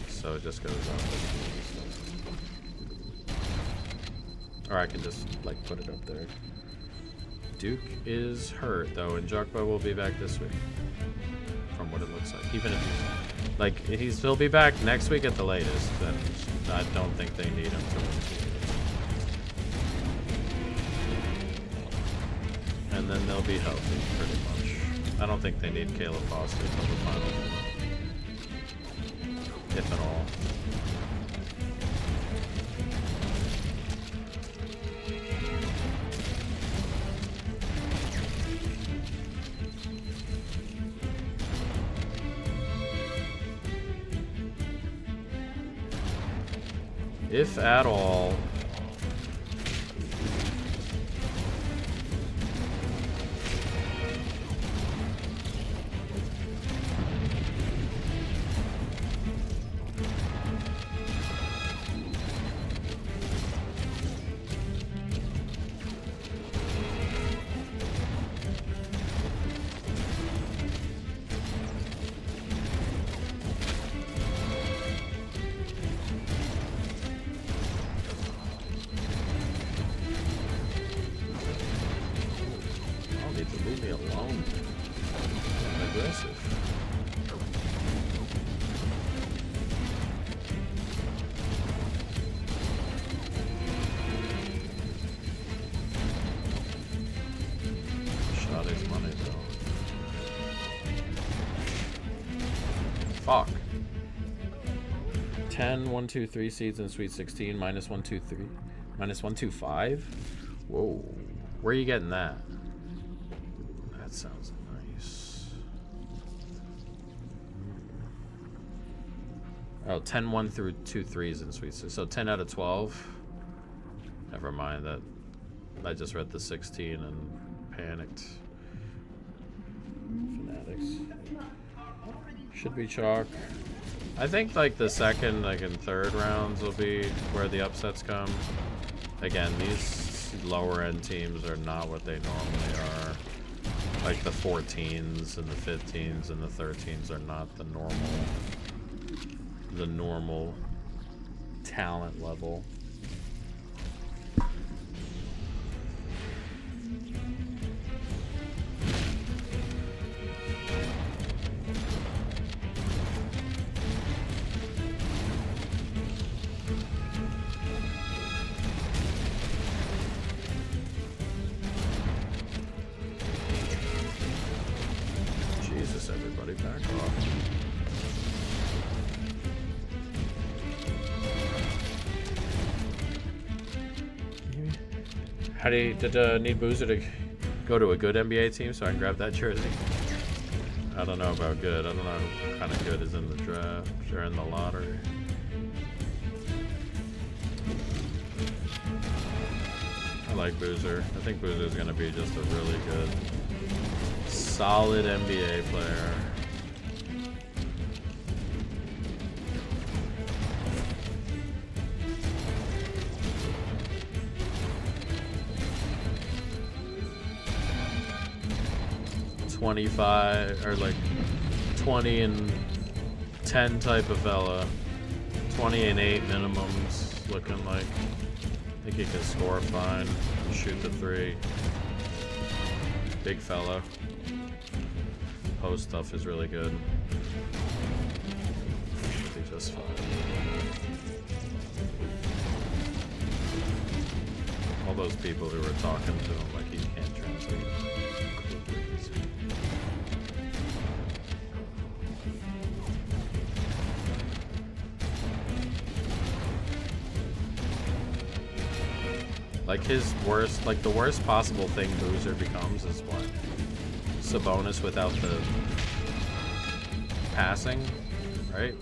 So it just goes up. Or I can just like put it up there. Duke is hurt though, and Jokbo will be back this week, from what it looks like. Even if he'll be back next week at the latest, then I don't think they need him to win. And then they'll be healthy pretty much. I don't think they need Caleb Foster until the final, if at all. If at all. Leave me alone. I'm aggressive. Shot his money though. Fuck. 10, 1, 2, 3 seeds in Sweet 16, minus 1, 2, 3. Minus 1, 2, 5? Whoa. Where are you getting that? That sounds nice. Oh, 10, 1 through 2 3s in Sweet 16. So 10 out of 12. Never mind that. I just read the 16 and panicked. Should be chalk. I think like the second, like and third rounds will be where the upsets come. Again, these lower end teams are not what they normally are. Like the 14s and the 15s and the 13s are not the normal talent level. Jesus, everybody back off. How do you, need Boozer to go to a good NBA team so I can grab that jersey? I don't know about good. I don't know what kind of good is in the draft or in the lottery. I like Boozer. I think Boozer's going to be just a really good, solid NBA player. .25 or like 20 and 10 type of fella. 20 and 8 minimums looking like. I think he can score fine and shoot the three. Big fella. Post stuff is really good. Should be just fine. All those people who were talking to him like he can't translate. Like his worst, like the worst possible thing Boozer becomes is what? Sabonis without the passing, right?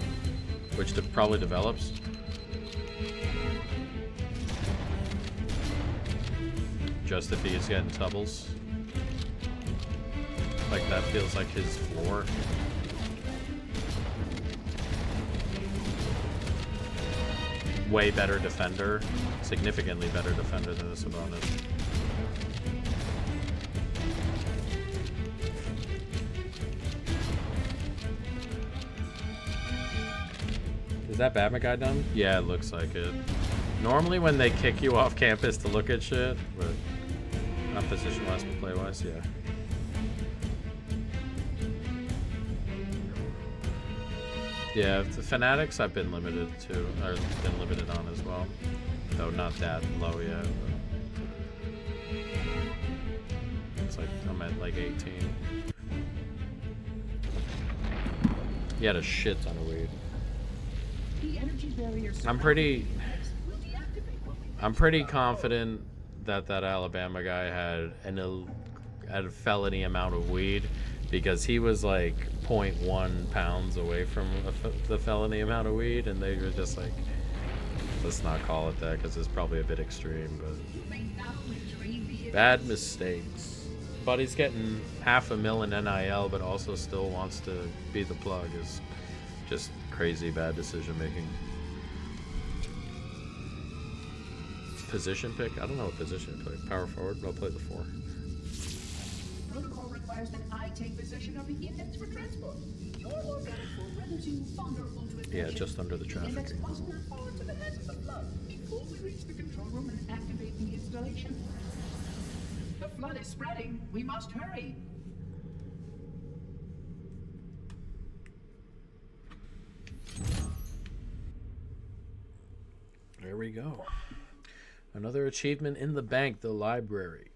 Which probably develops. Just if he's getting doubles. Like that feels like his floor. Way better defender, significantly better defender than the Sabonis. Is that Batman guy done? Yeah, it looks like it. Normally when they kick you off campus to look at shit, but not position-wise but play-wise, yeah. Yeah, the Fanatics I've been limited to, or been limited on as well. Though not that low yet. But it's like, I'm at like 18. He had a shit ton of weed. I'm pretty confident that that Alabama guy had a felony amount of weed because he was like 0.1 pounds away from the felony amount of weed, and they were just like, let's not call it that because it's probably a bit extreme, but bad mistakes. Buddy's getting $500,000 in NIL, but also still wants to be the plug is just crazy bad decision making. Position pick? I don't know what position to play. Power forward, but I'll play the 4. Protocol requires that I take possession of the index for transport. Your organic will render you vulnerable to infection. Yeah, just under the traffic. The index must move forward to the hands of the flood before we reach the control room and activate the installation. The flood is spreading. We must hurry. There we go. Another achievement in the bank, the library.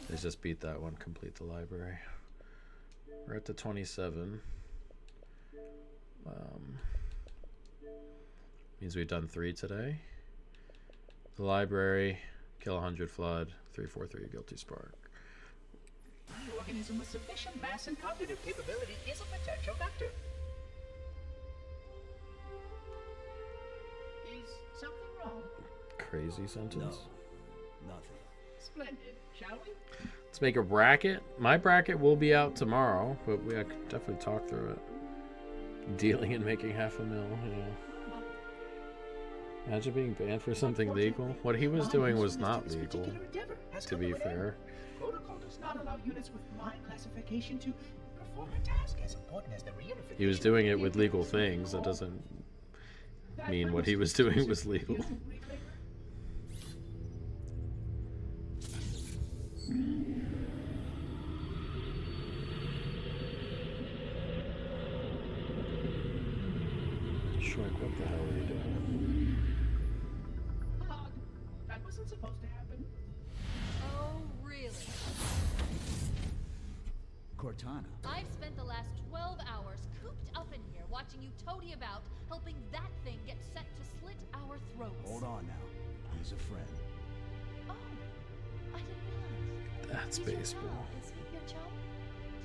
Let's just beat that one, complete the library. We're at the 27. Means we've done 3 today. The library, kill 100 flood, 343 guilty spark. Any organism with sufficient mass and cognitive capability is a potential vector. Is something wrong? Crazy sentence. No, nothing. Splendid, shall we? Let's make a bracket. My bracket will be out tomorrow, but I could definitely talk through it. Dealing and making $500,000, yeah. Imagine being banned for something legal. What he was doing was not legal, to be fair. Protocol does not allow units with my classification to perform a task as important as the reunification. He was doing it with legal things. That doesn't mean what he was doing was legal. Shrek, what the hell are you doing? That wasn't supposed to happen. Oh, really? Cortana. I've spent the last 12 hours cooped up in here watching you toady about, helping that thing get set to slit our throats. Hold on now. He's a friend. Oh, I didn't realize. That's Did you baseball. tell? Is he your chum?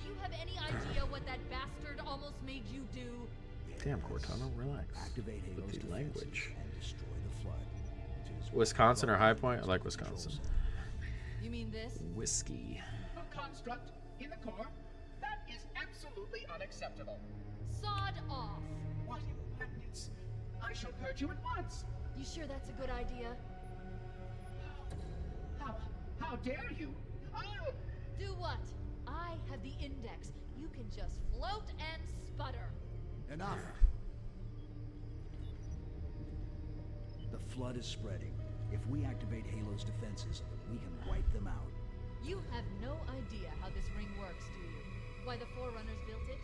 Do you have any idea what that bastard almost made you do? Damn, Cortana, relax. Activate With Halo's the defenses language. and destroy the flood. It is Wisconsin or High Point? I like Wisconsin. You mean this? Whiskey. A construct in the core? That is absolutely unacceptable. Sod off. What impertinence! I shall purge you at once. You sure that's a good idea? How dare you? Oh! Do what? I have the index. You can just float and sputter. Enough! The flood is spreading. If we activate Halo's defenses, we can wipe them out. You have no idea how this ring works, do you? Why the Forerunners built it?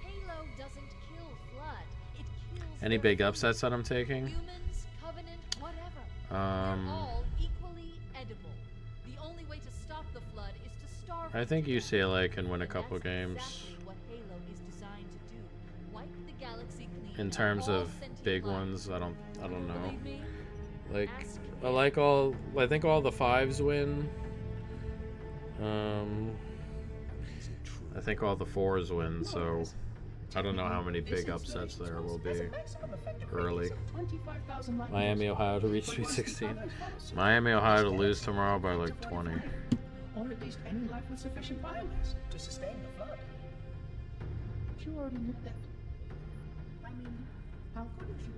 Halo doesn't kill flood. It kills Any their big upsets that I'm taking? humans, Covenant, whatever. They're all equally edible. The only way to stop the flood is to starve I it think to death. UCLA can win a And couple that's games. Exactly what Halo is designed to do. Wipe the galaxy clean In of terms all of sentient big life. ones, I don't know. Believe me? Like, Ask I think all the fives win. Is it true? I think all the fours win, so I don't know how many big upsets there will be early. Miami, Ohio to reach Sweet 16. Miami, Ohio to lose tomorrow by like 20. Or at least any life with sufficient biomass to sustain the flood. But you already knew that. I mean, how couldn't you?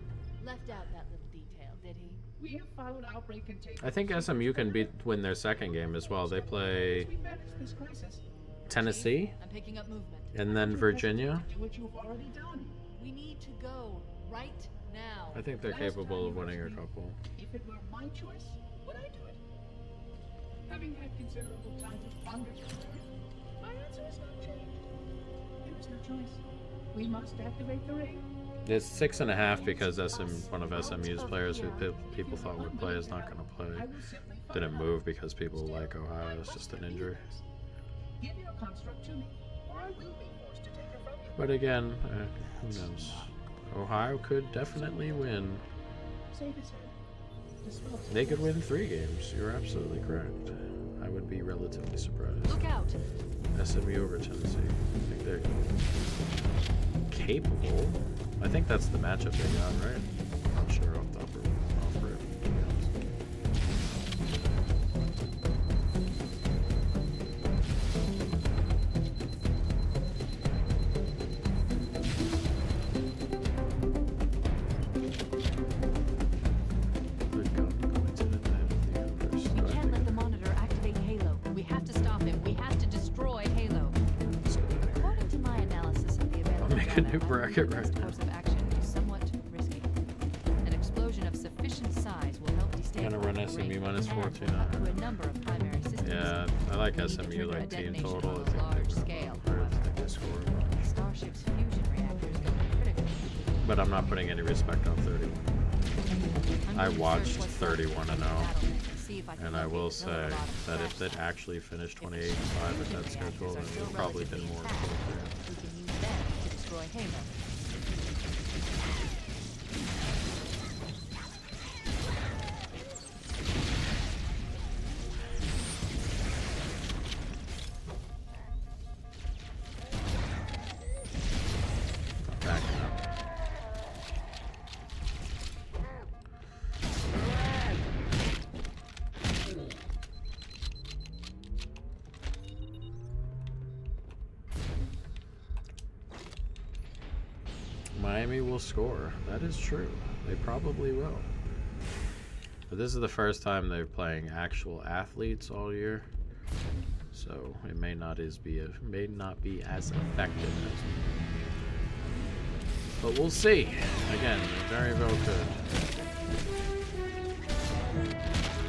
Left out that little detail, did he? We have followed outbreak contagion. I think SMU can win their second game as well. They play We managed this crisis. Tennessee I'm picking up movement. and then Virginia. Do what you've already done. We need to go right now. I think they're capable of winning a couple. If it were my choice, would I do it? Having had considerable time to ponder the matter, my answer is not changed. There is no choice. We must activate the ring. It's 6.5 because one of SMU's players who people thought would play is not going to I play. will simply find Didn't out. move because people like Ohio. It's just an injury. Give your construct to me, or I will be forced to take it from you. But again, who knows? Ohio could definitely win. Save his head. Dispose of They could win 3 games. You're absolutely correct. I would be relatively surprised. Look out. SMU over Tennessee. I think they're capable. I think that's the matchup they got, right? I'm not sure off the upper off rip, to be honest. Good God, going to the net of the universe. We Do I can't think let the monitor activate Halo. We have to stop him. We have to destroy Halo. According to my analysis of the available make a data, new bracket I believe this right now. course of action is somewhat risky. An explosion of sufficient size will help destabilize Gonna run the SMU ring minus and 14. up to a number of primary systems. Yeah, I like We need to SMU trigger a like team detonation total. on I a think large they're scale, gonna, I however. think they score a bunch. Starship's fusion reactor is going to be critical. But I'm not putting any respect on 31. I'm I going to watched search what's 31 left and of the 0. battle and see if I can And I locate will the say Zilla bottom that if crash it site. actually finished If the 28-5 at that fusion schedule, reactors then are it still would probably been relatively more intact, appropriate. we can use them to destroy Halo. Backing up. Miami will score. That is true. They probably will. But this is the first time they're playing actual athletes all year, so it may not be as effective as. But we'll see. Again, very well could.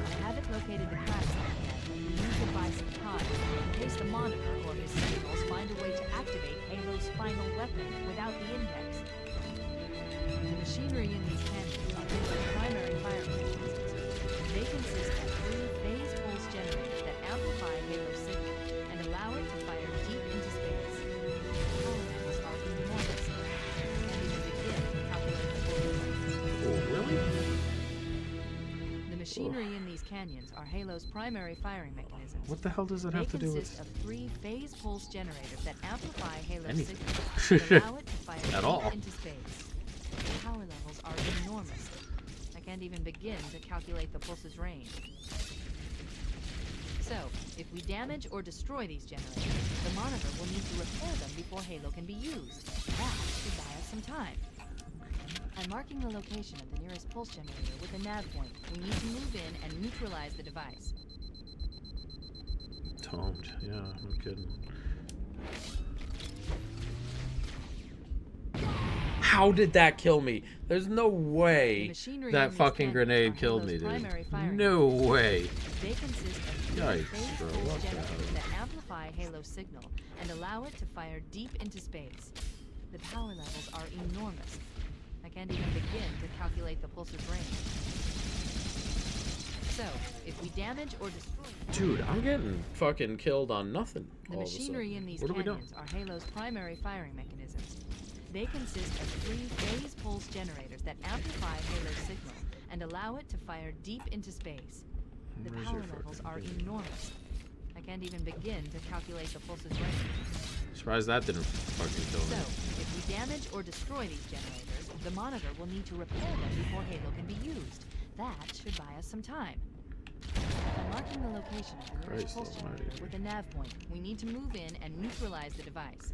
I haven't located the crash site yet, but you need to buy some time in case the monitor or his signals find a way to activate Halo's final weapon without the index. The machinery in these cannons are Halo's primary fire mechanisms. They consist of 3 phase pulse generators that amplify Halo's signal and allow it to fire deep into space. The power levels are enormous. And even begin to calculate the full range. Oh, really? The machinery in these canyons are Halo's primary firing mechanisms. What the hell does that have to do They with consist of 3 phase pulse generators that amplify Halo's anything? signal and allow it to fire At deep all. into space. The power levels are enormous. I can't even begin to calculate the pulse's range. So, if we damage or destroy these generators, the monitor will need to repair them before Halo can be used. That should buy us some time. I'm marking the location of the nearest pulse generator with a nav point. We need to move in and neutralize the device. Tomed. Yeah, no kidding. How did that kill me? There's no The way machinery in that these fucking cannons grenade are killed Halo's me, dude. primary firing No mechanisms. way. They consist of 3 Yikes, phase bro, pulse what the generators hell? that amplify Halo's signal and allow it to fire deep into space. The power levels are enormous. I can't even begin to calculate the pulse's range. So, if we damage or destroy Dude, I'm getting fucking killed on nothing. the all of a machinery sudden. in these What are we doing? canyons are Halo's primary firing mechanisms. They consist of 3 phase pulse generators that amplify Halo's signal and allow it to fire deep into space. The Where's power your levels fucking are thing? enormous. I can't even begin to calculate the pulse's range. Surprised that didn't fucking kill So, me. if we damage or destroy these generators, the monitor will need to repair them before Halo can be used. That should buy us some time. I'm marking the location of the nearest Christ pulse almighty, generator dude. with a nav point. We need to move in and neutralize the device.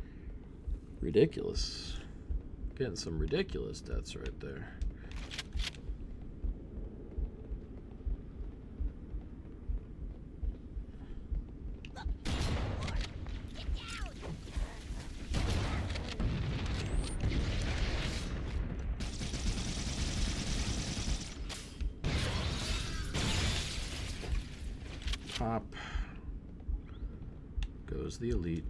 Ridiculous. Getting some ridiculous deaths right there. Pop goes the elite.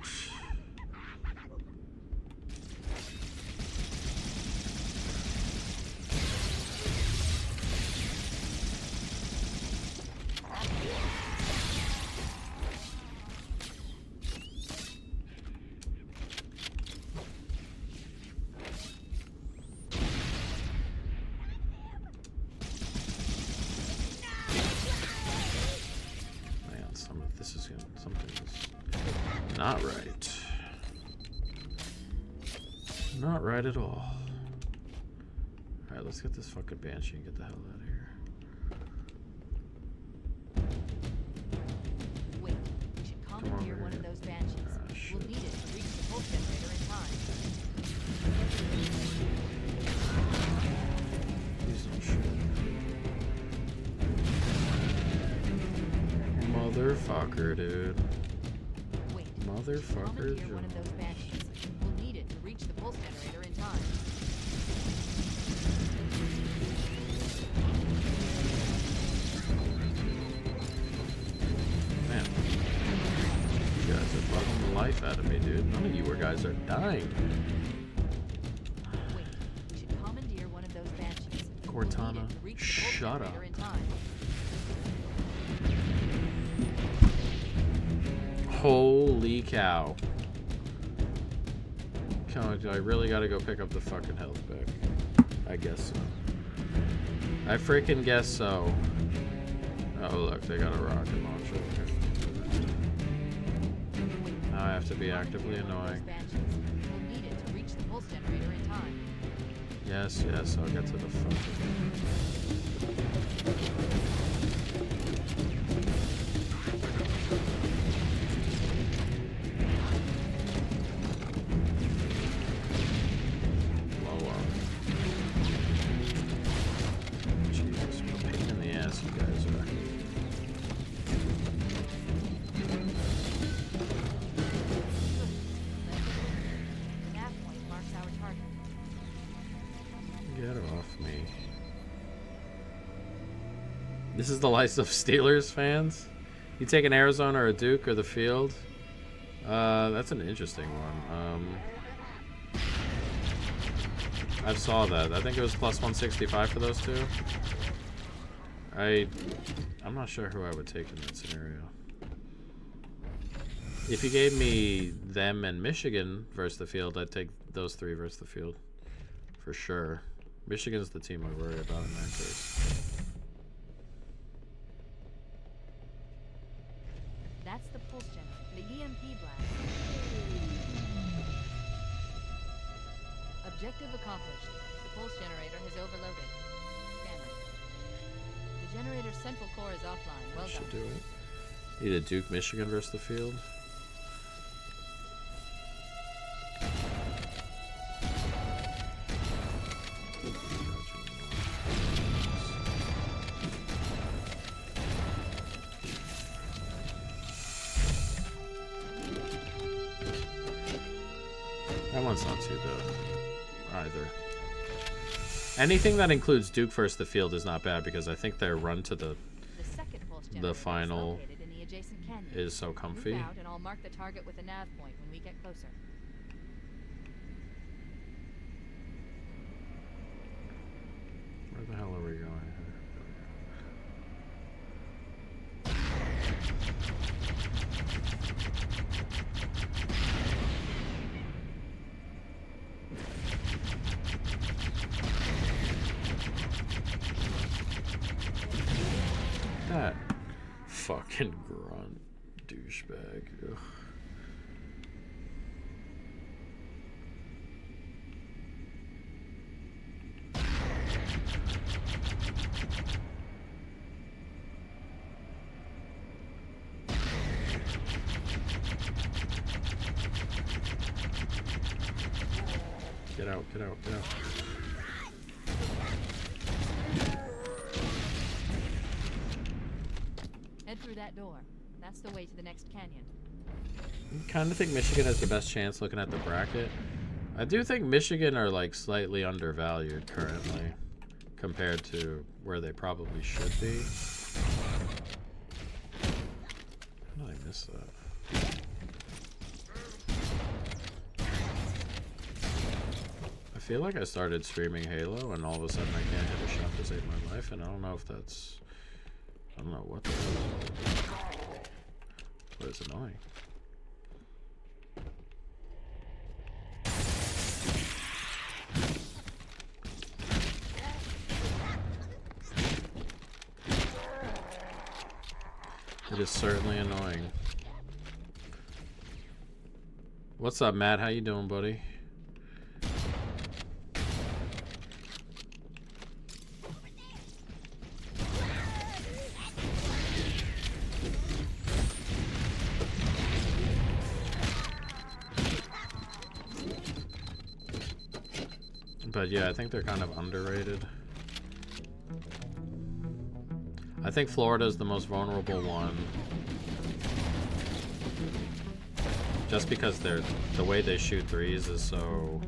Man, something's not right. Not right at all. Alright, let's get this fucking banshee and get the hell out of here. Wait, we should commandeer over one of here. those banshees. Ah, We'll shit. need it to reach the pulse generator in time. Please don't shoot. Motherfucker, dude. Wait, we should Motherfucker, commandeer one of those banshees. We'll need it to reach the pulse generator in time. Man. You guys are bugging the life out of me, dude. None of you guys are dying. Wait, we should commandeer one of those banshees. We'll need Cortana, it to reach the pulse shut generator up. in time. Holy cow. Come on, I really gotta go pick up the fucking health back. I guess so. I freaking guess so. Oh look, they got a rocket launcher here. Now I have to be actively annoying. We'll need it to reach the pulse generator in time. Yes, yes, I'll get to the fucking... Blow up. Get off me. This is the life of Steelers fans? You take an Arizona or a Duke or the field? That's an interesting one. I saw that. I think it was plus 165 for those two. I'm not sure who I would take in that scenario. If you gave me them and Michigan versus the field, I'd take those three versus the field. For sure. Michigan's the team I worry about in that case. That's the pulse generator, the EMP blast. Objective accomplished. The pulse generator has overloaded. Scanning. The generator's central core is offline. Well Should done. do it. Need a Duke, Michigan versus the field. That one's not too bad either. Anything that includes Duke versus the field is not bad because I think their run to the second pulse generator final is located in the adjacent canyon. is so comfy. Move out and I'll mark the target with a nav point when we get closer. Where the hell are we going? That fucking grunt douchebag. Ugh. Get out, get out, get out. Head through that door. That's the way to the next canyon. I kind of think Michigan has the best chance looking at the bracket. I do think Michigan are like slightly undervalued currently compared to where they probably should be. How did I miss that? I feel like I started streaming Halo and all of a sudden I can't hit a shot to save my life, and I don't know if that's... I don't know what that is. But it's annoying. It is certainly annoying. What's up, Matt? How you doing, buddy? But yeah, I think they're kind of underrated. I think Florida's the most vulnerable one. Just because the way they shoot threes is so,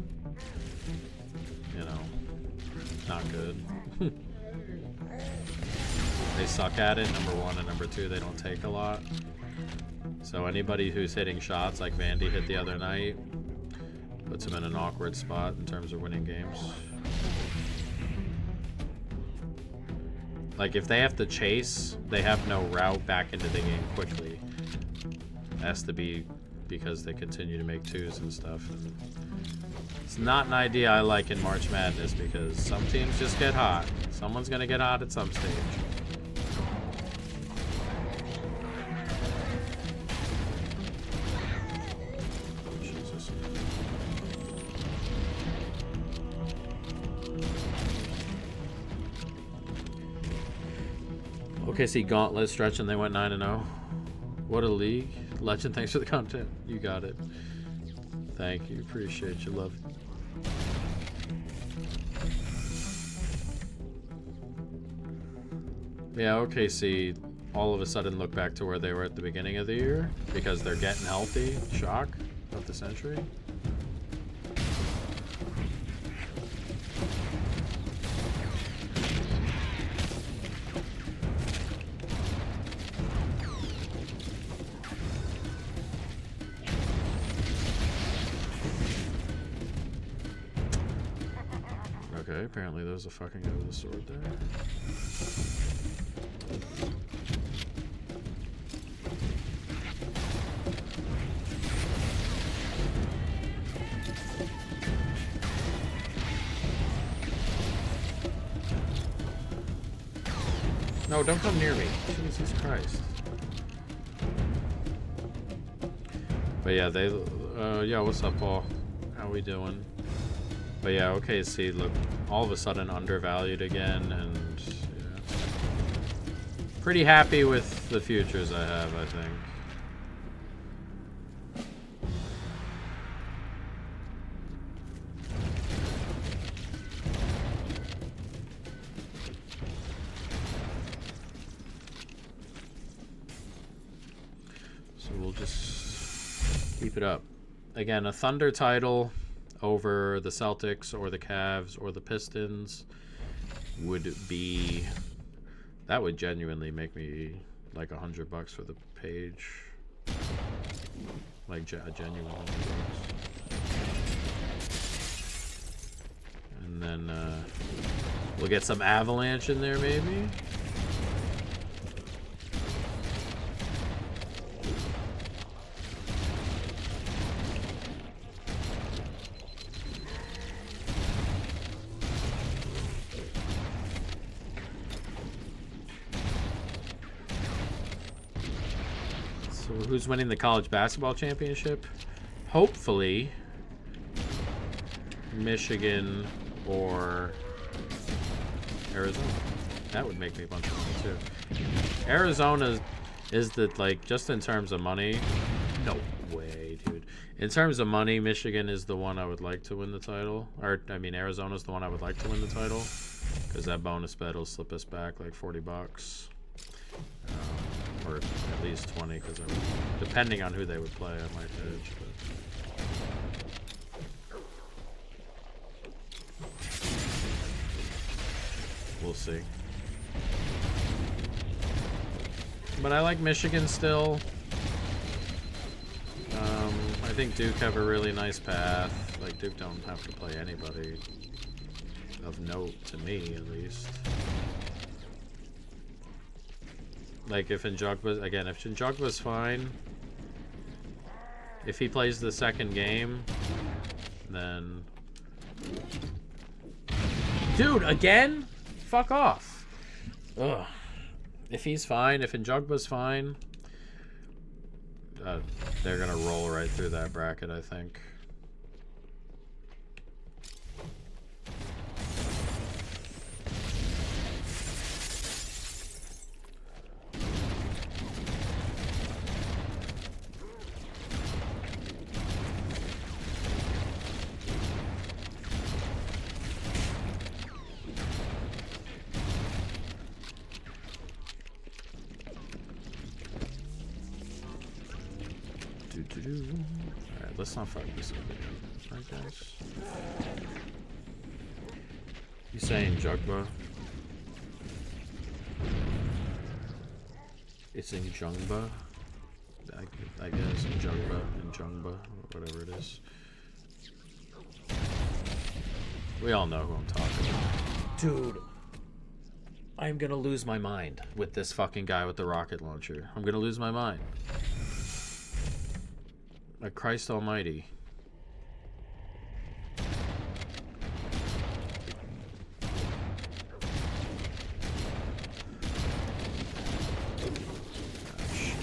you know, not good. They suck at it, number one, and number two, they don't take a lot. So anybody who's hitting shots like Vandy hit the other night puts them in an awkward spot in terms of winning games. Like, if they have to chase, they have no route back into the game quickly. It has to be because they continue to make twos and stuff. And it's not an idea I like in March Madness because some teams just get hot. Someone's gonna get hot at some stage. Jesus. OKC Gauntlet stretch and they went 9-0. What a league. Legend, thanks for the content. You got it. Thank you. Appreciate you. Love. Yeah, OKC all of a sudden look back to where they were at the beginning of the year because they're getting healthy. Shock of the century. Okay, apparently there's a fucking guy with a sword there. No, don't come near me. Jesus Christ. But yeah, they, yeah, what's up, Paul? How we doing? But yeah, OKC look all of a sudden undervalued again, and yeah. Pretty happy with the futures I have, I think. So we'll just keep it up. Again, a Thunder title over the Celtics or the Cavs or the Pistons would be, that would genuinely make me like $100 for the page, like a genuine $100. And then we'll get some Avalanche in there maybe. Who's winning the college basketball championship? Hopefully Michigan or Arizona. That would make me a bunch of money too. Arizona is the, like, just in terms of money, no way, dude. In terms of money, Michigan is the one I would like to win the title. Or, I mean, Arizona's the one I would like to win the title. Because that bonus bet will slip us back like $40. Or at least 20, because depending on who they would play, I might hedge. But we'll see. But I like Michigan still. I think Duke have a really nice path. Like, Duke don't have to play anybody of note, to me at least. Like, if Njugba's, again, if Njugba's fine, if he plays the second game, then... Dude, again? Fuck off. Ugh. If he's fine, if Njugba's fine, they're gonna roll right through that bracket, I think. Alright, let's not fuck this up again. Right, guys? You saying Jugba? It's in Jungba? I guess in Jungba, whatever it is. We all know who I'm talking about. Dude, I'm gonna lose my mind with this fucking guy with the rocket launcher. I'm gonna lose my mind. Like, Christ almighty. Gosh.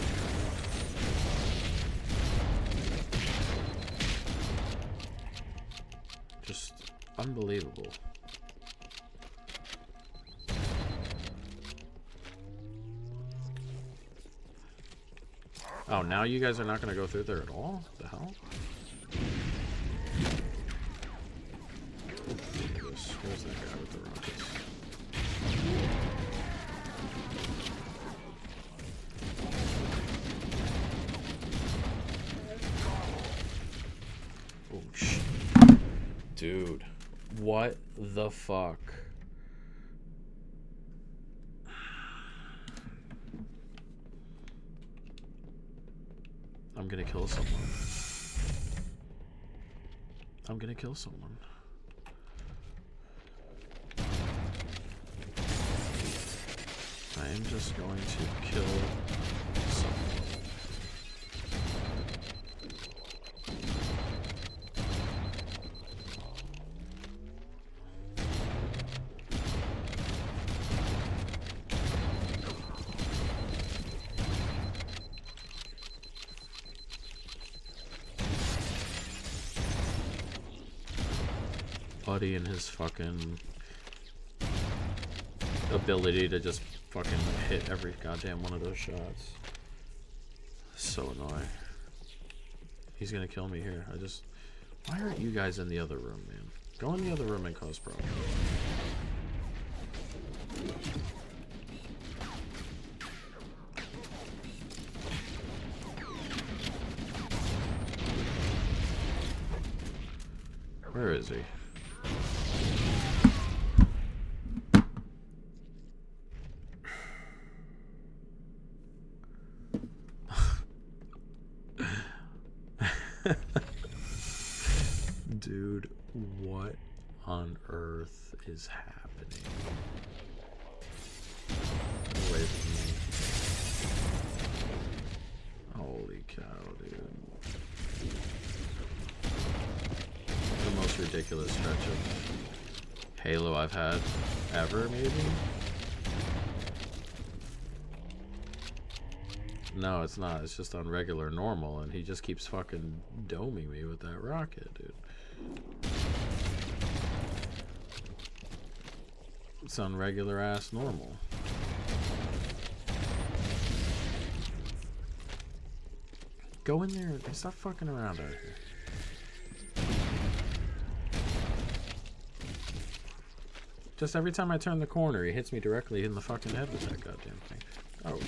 Just unbelievable. Oh, now you guys are not going to go through there at all? What the hell? Where's that guy with the rockets? Oh, shit. Dude. What the fuck? I'm gonna kill someone. I'm gonna kill someone. I am just going to kill someone. Buddy and his fucking ability to just fucking hit every goddamn one of those shots. So annoying. He's gonna kill me here. Why aren't you guys in the other room, man? Go in the other room and cause problems. Where is he? Dude, what on earth is happening? Away from me. Holy cow, dude. The most ridiculous stretch of Halo I've had ever, maybe? No, it's not. It's just on regular normal, and he just keeps fucking doming me with that rocket, dude. It's on regular ass normal. Go in there and stop fucking around out here. Just every time I turn the corner, he hits me directly in the fucking head with that goddamn thing. Oh.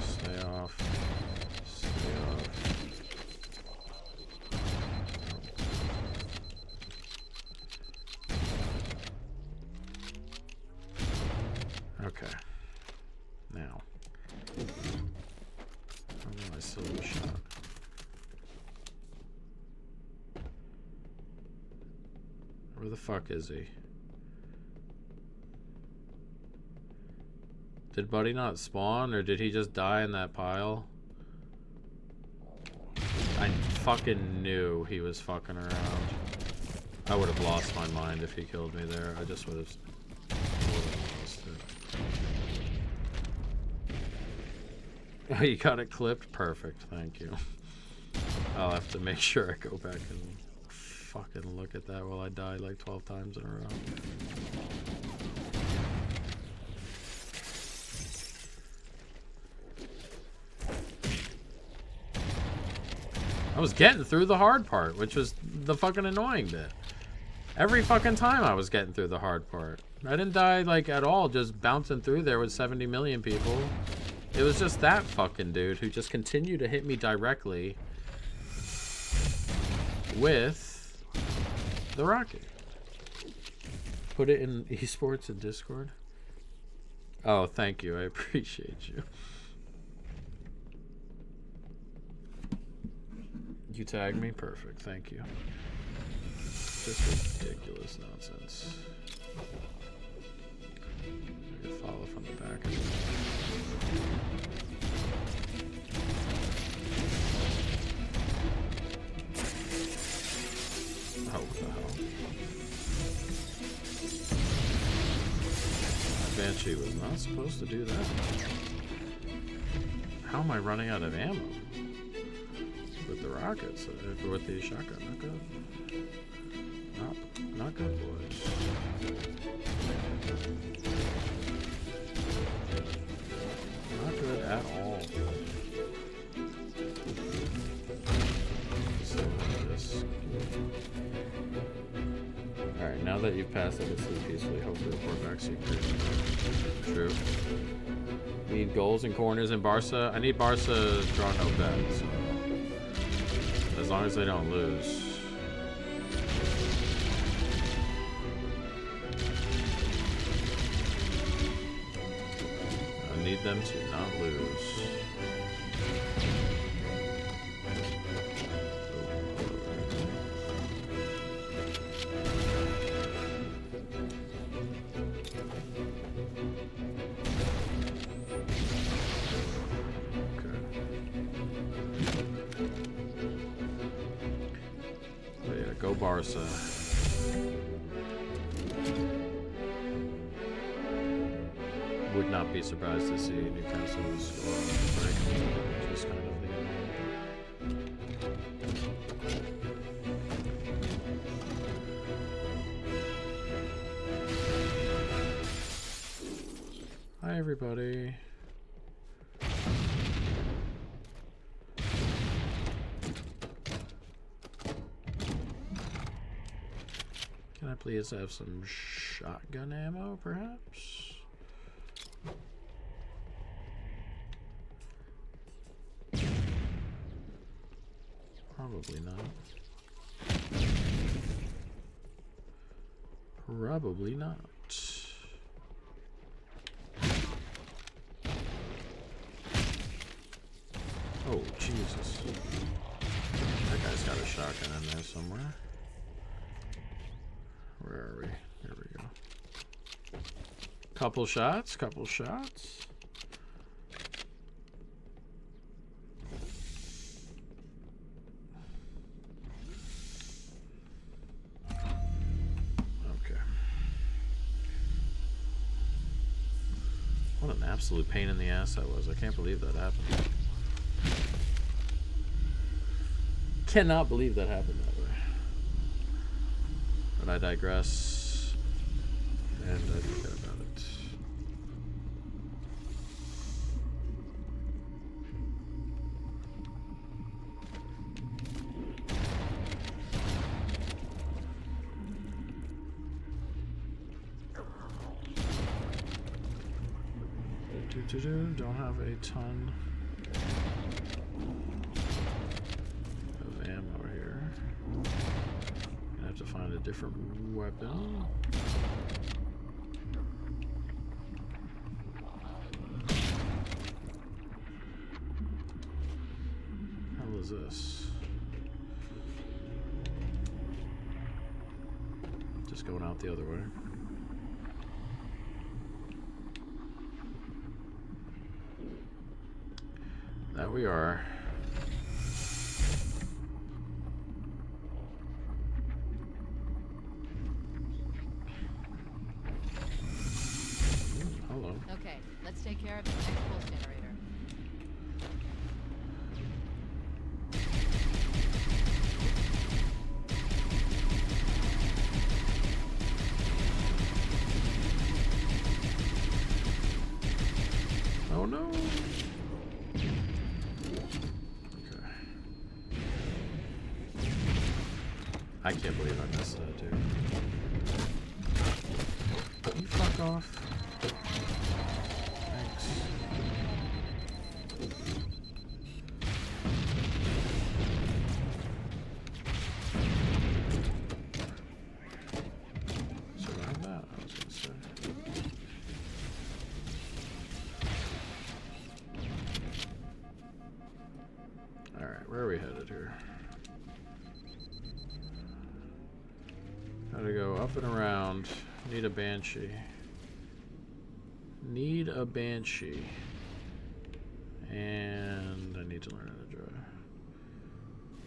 Stay off. Stay off. Okay. Now. How do I silver shot? Where the fuck is he? Did Buddy not spawn, or did he just die in that pile? I fucking knew he was fucking around. I would have lost my mind if he killed me there. I just would have lost it. Oh, you got it clipped? Perfect, thank you. I'll have to make sure I go back and fucking look at that while I died like 12 times in a row. I was getting through the hard part, which was the fucking annoying bit. Every fucking time I was getting through the hard part. I didn't die like at all, just bouncing through there with 70 million people. It was just that fucking dude who just continued to hit me directly with the rocket. Put it in esports and Discord. Oh, thank you. I appreciate you. You tagged me? Perfect. Thank you. Just ridiculous nonsense. I can follow from the back. Oh, what the hell? Banshee was not supposed to do that. How am I running out of ammo? With the rockets, with the shotgun, not good. Not good, boys. Not good at all. So this. All right, now that you've passed it, sleep peacefully. Hopefully, report back secret. True. Need goals and corners in Barca. I need Barca to draw no bets. So. As long as they don't lose. I need them to not lose. Go Barca. Would not be surprised to see Newcastle score break, which is kind of the Hi everybody. Can I please have some shotgun ammo, perhaps? Probably not. Probably not. Oh, Jesus. That guy's got a shotgun in there somewhere. Where are we? Here we go. Couple shots, couple shots. Okay. What an absolute pain in the ass that was. I can't believe that happened. Cannot believe that happened that way. But I digress, and I forget about it. Don't have a ton of ammo here. I have to find a different weapon. How is this? Just going out the other way. That we are. Hello. Okay, let's take care of the next pulse generator. Oh no. I can't believe I missed that, dude. You fuck off. Thanks. Survive that, I was gonna say. Alright, where are we headed here? Gotta go up and around. Need a Banshee. Need a Banshee. And I need to learn how to drive.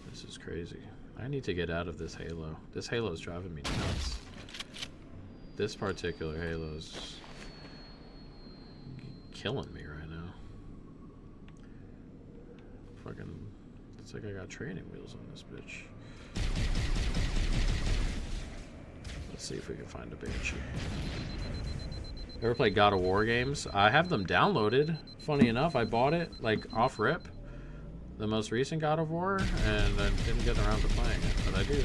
This is crazy. I need to get out of this Halo. This Halo is driving me nuts. This particular Halo is killing me right now. Fucking, it's like I got training wheels on this bitch. Let's see if we can find a Banshee. Ever play God of War games? I have them downloaded. Funny enough, I bought it like off rip, the most recent God of War, and I didn't get around to playing it, but I do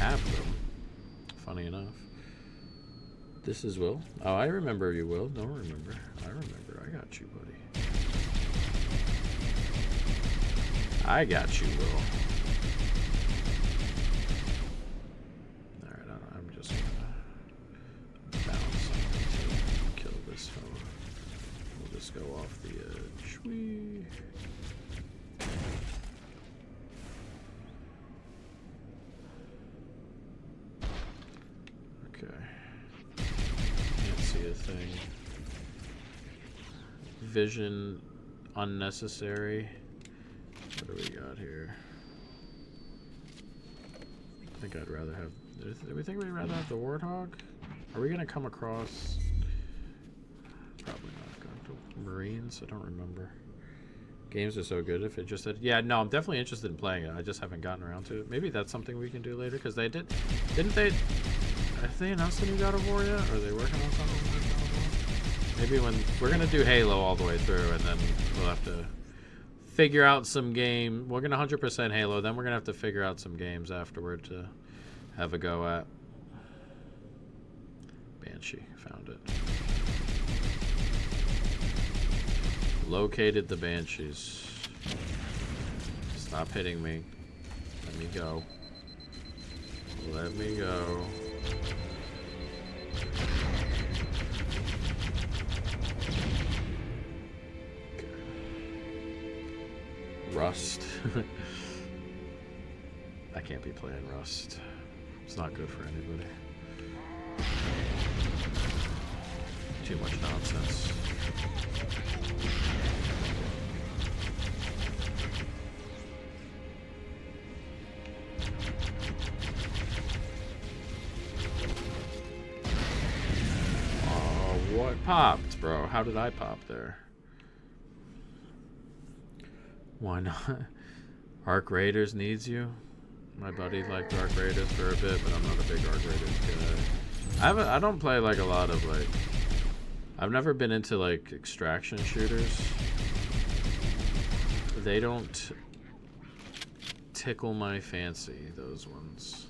have them. Funny enough. This is Will. Oh, I remember you, Will. Don't remember. I remember. I got you, buddy. I got you, Will. Go off the edge. Whee. Okay. Can't see a thing. Vision unnecessary. What do we got here? I think I'd rather have. Do we think we'd rather have the Warthog? Are we gonna come across? Probably not. Going to Marines. I don't remember. Games are so good. If it just said, yeah, no, I'm definitely interested in playing it. I just haven't gotten around to it. Maybe that's something we can do later because they didn't they? Have they announced the new God of War yet? Or are they working on something like God of War? Maybe when we're gonna do Halo all the way through, and then we'll have to figure out some game. We're gonna 100% Halo. Then we're gonna have to figure out some games afterward to have a go at. Banshee, found it. Located the Banshees. Stop hitting me. Let me go. Let me go. Okay. Rust. I can't be playing Rust. It's not good for anybody. Too much nonsense. What popped, bro? How did I pop there? Why not? Arc Raiders needs you. My buddy liked Arc Raiders for a bit, but I'm not a big Arc Raiders guy. I don't play like a lot of like. I've never been into like extraction shooters. They don't tickle my fancy, those ones.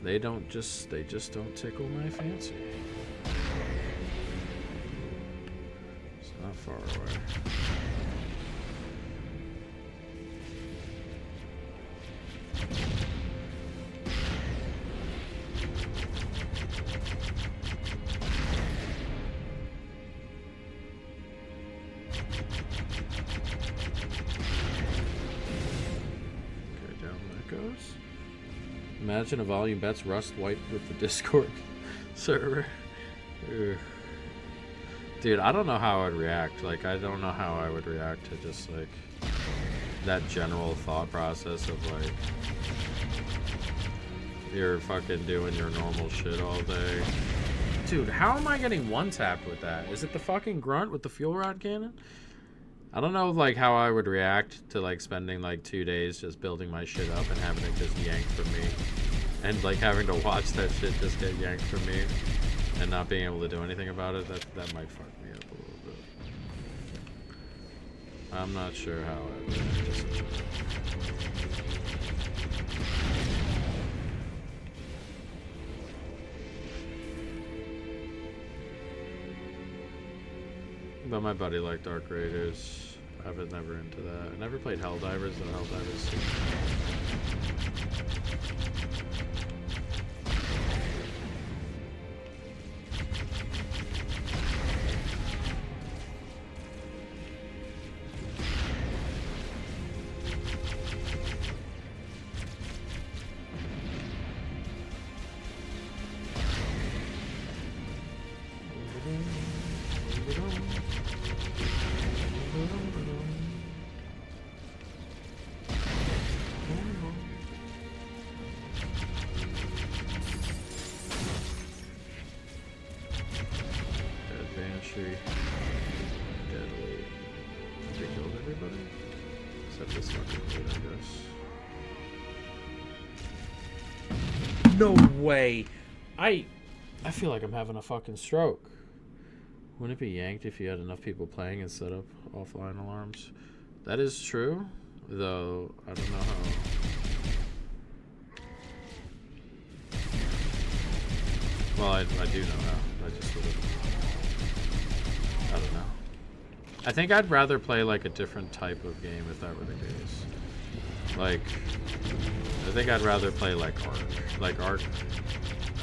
They just don't tickle my fancy. It's not far away. Okay, down that goes. Imagine a volume bets Rust wiped with the Discord server. Ugh. Dude, I don't know how I'd react. Like, I don't know how I would react to just, like, that general thought process of, like, you're fucking doing your normal shit all day. Dude, how am I getting one-tapped with that? Is it the fucking grunt with the fuel rod cannon? I don't know, like, how I would react to, like, spending, like, 2 days just building my shit up and having it just yanked from me. And, like, having to watch that shit just get yanked from me and not being able to do anything about it. That might fuck me up a little bit. I'm not sure how I would react to such a thing. But my buddy liked Arc Raiders. I was never into that. I never played Helldivers, though Helldivers. No way. I feel like I'm having a fucking stroke. Wouldn't it be yanked if you had enough people playing and set up offline alarms? That is true, though I don't know how. Well, I do know how. I just would have. I don't know. I think I'd rather play like a different type of game if that were the case. Like, I think I'd rather play like Ark. Like Ark,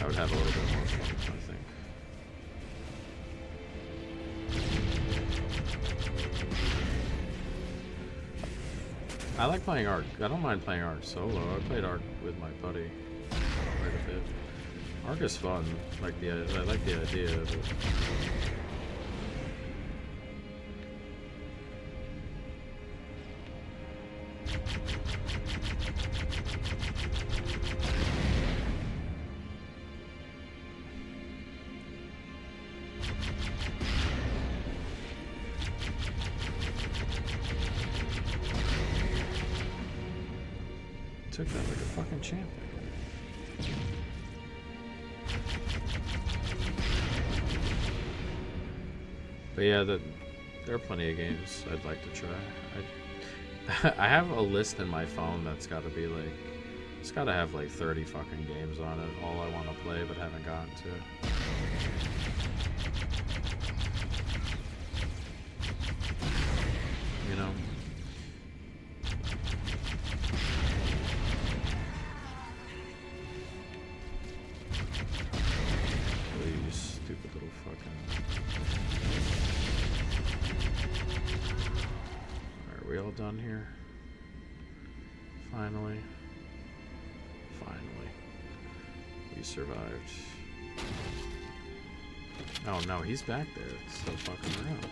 I would have a little bit more fun, I think. I like playing Ark. I don't mind playing Ark solo. I played Ark with my buddy quite a bit. Ark is fun. I like the idea of it. took that like a fucking champ. But yeah, there are plenty of games I'd like to try. I have a list in my phone that's got to be like, it's got to have like 30 fucking games on it. All I want to play but haven't gotten to. You know. Please, stupid little fucking. Are we all done here? Finally. Finally. We survived. Oh no, he's back there. Still fucking around.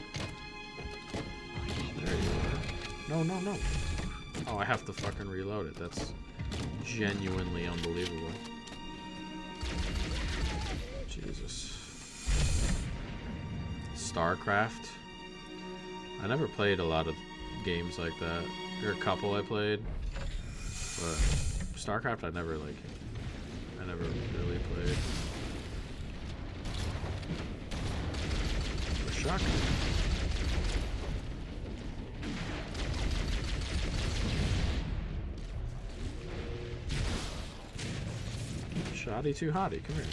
There you are. No, no, no. Oh, I have to fucking reload it. That's genuinely unbelievable. Jesus. StarCraft. I never played a lot of games like that. There are a couple I played, but StarCraft I never really played. A shotgun. Shoddy too hottie, come here.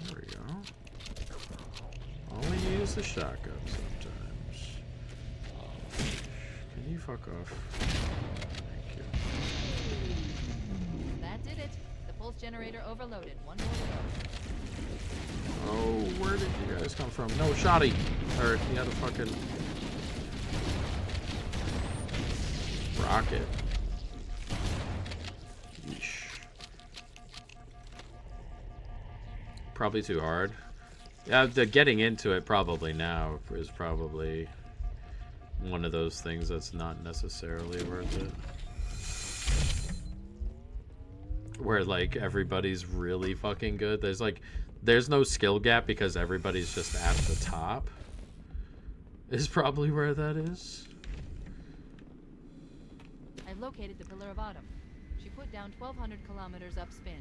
There we go. Only use the shotgun sometimes. Can you fuck off? Thank you. That did it. The pulse generator overloaded. One more to go. Oh, where did you guys come from? No, Shoddy! Or, he had a fucking rocket. Yeesh. Probably too hard. Yeah, the getting into it probably now is probably one of those things that's not necessarily worth it. Where like everybody's really fucking good. There's no skill gap because everybody's just at the top. Is probably where that is. I've located the Pillar of Autumn. She put down 1,200 kilometers upspin.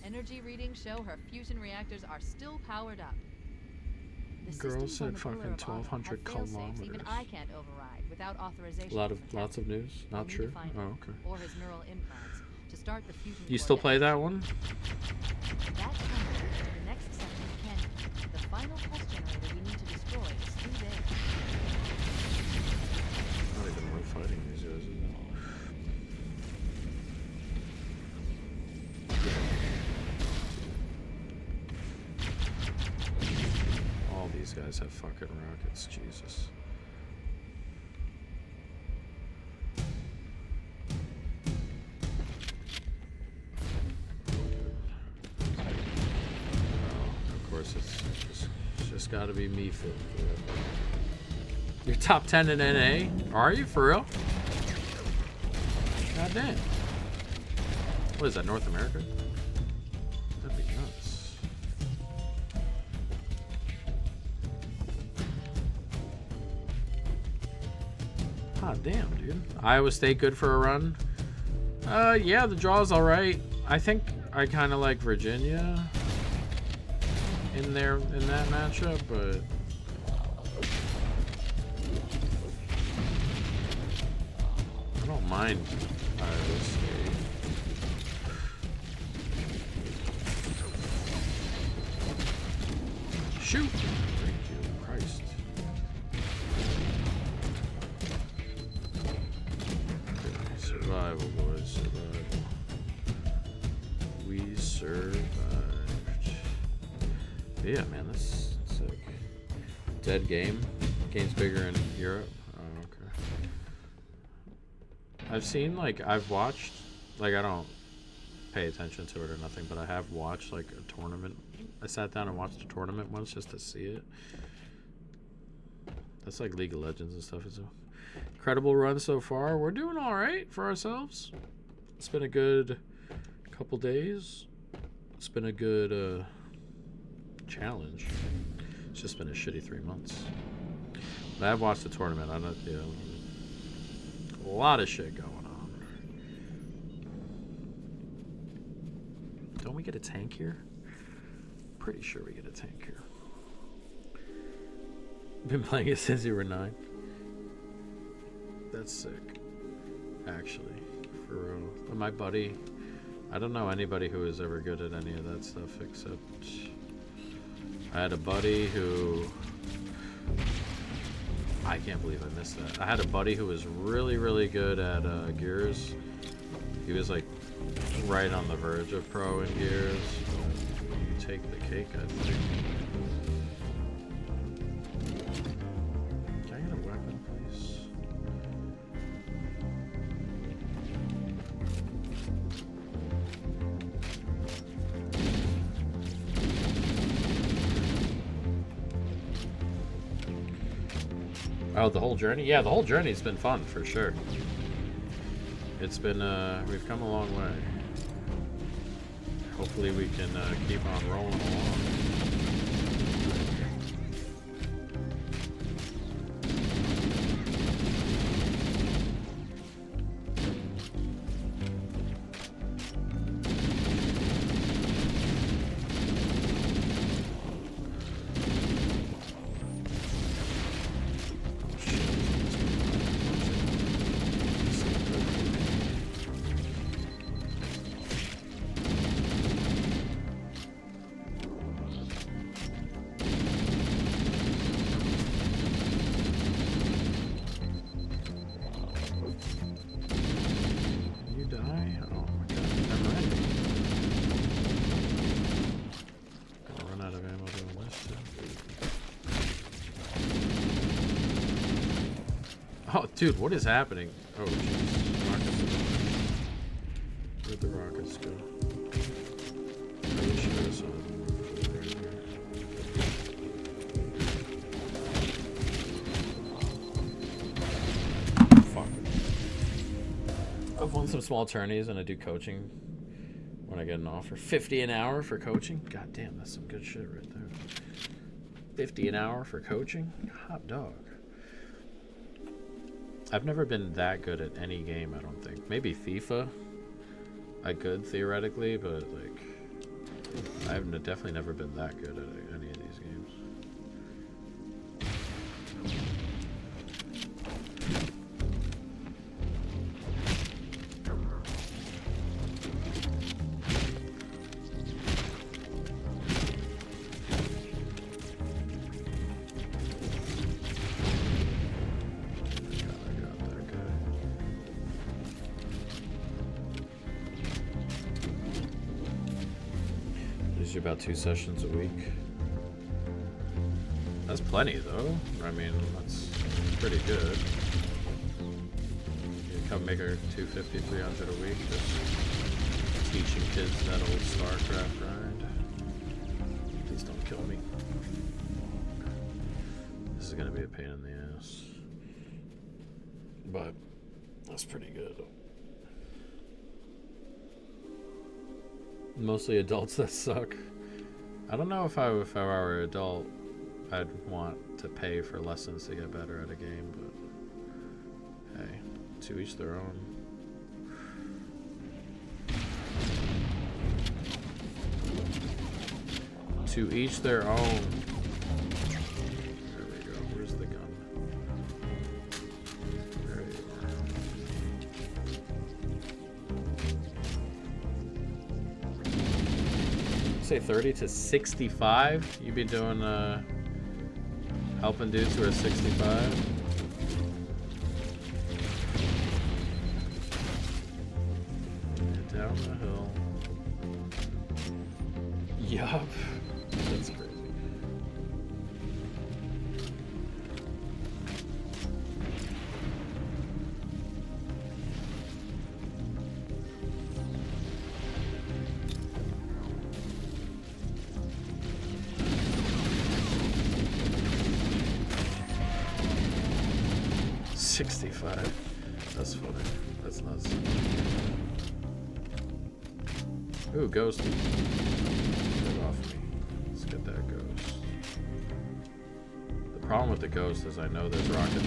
Energy readings show her fusion reactors are still powered up. The Girl systems on said the Pillar fucking of Autumn 1,200 have fail-safes even kilometers. I can't override without authorization. Lots of news. I'll Not need true. to find Oh, him, okay. or his neural implants to start the fusion. You core still play that one? That tunnel leads to the next section of canyon. The final pulse generator we need to destroy is through there. Not even worth fighting these guys, is it? All these guys have fucking rockets, Jesus. Of course, it's just gotta be me for You're top 10 in NA? Are you, for real? God damn. What is that, North America? That'd be nuts. God damn, dude. Iowa State good for a run? Yeah, the draw's alright. I think I kind of like Virginia in that matchup, but I don't mind Iowa State. Shoot! Thank you, Christ. Okay, survival, boys, survival. We survived. But yeah, man, that's sick. Dead game. Game's bigger in Europe. Oh, okay. I've seen, like, I've watched, like, I don't pay attention to it or nothing, but I have watched, like, a tournament. I sat down and watched a tournament once just to see it. That's like League of Legends and stuff. It's an incredible run so far. We're doing all right for ourselves. It's been a good couple days. It's been a good challenge. It's just been a shitty 3 months. I've watched the tournament. I don't, you know, a lot of shit going on. Don't we get a tank here? Pretty sure we get a tank here. Been playing it since you were 9. That's sick. Actually, for real. And my buddy, I don't know anybody who is ever good at any of that stuff except I had a buddy who, I can't believe I missed that. I had a buddy who was really, really good at Gears. He was like right on the verge of pro in Gears. You take the cake, I think. Can I get a weapon, please? Oh, the whole journey? Yeah, the whole journey's been fun, for sure. It's been, we've come a long way. Hopefully we can keep on rolling along. Oh, dude, what is happening? Oh, jeez. Rockets. Where'd the rockets go? Pretty sure I saw them move right here. Fuck. I've won some small tourneys and I do coaching when I get an offer. 50 an hour for coaching? God damn, that's some good shit right there. 50 an hour for coaching? Hot dog. I've never been that good at any game, I don't think. Maybe FIFA. I could, theoretically, but, like, I've definitely never been that good at any of these games. About 2 sessions a week. That's plenty, though. I mean, that's pretty good. You come make her 250, 300 a week, just teaching kids that old StarCraft grind. Please don't kill me. This is gonna be a pain in the ass. But that's pretty good. Mostly adults that suck. I don't know if I were an adult, I'd want to pay for lessons to get better at a game, but hey, to each their own. To each their own. There we go. Where's the gun? There you are. Say 30 to 65. You be doing helping dudes who are 65. Down the hill. Yup. That's crazy. That's funny. That's nuts. Ooh, ghost. Get off me. Let's get that ghost. The Problem with the ghost is I know there's rocket.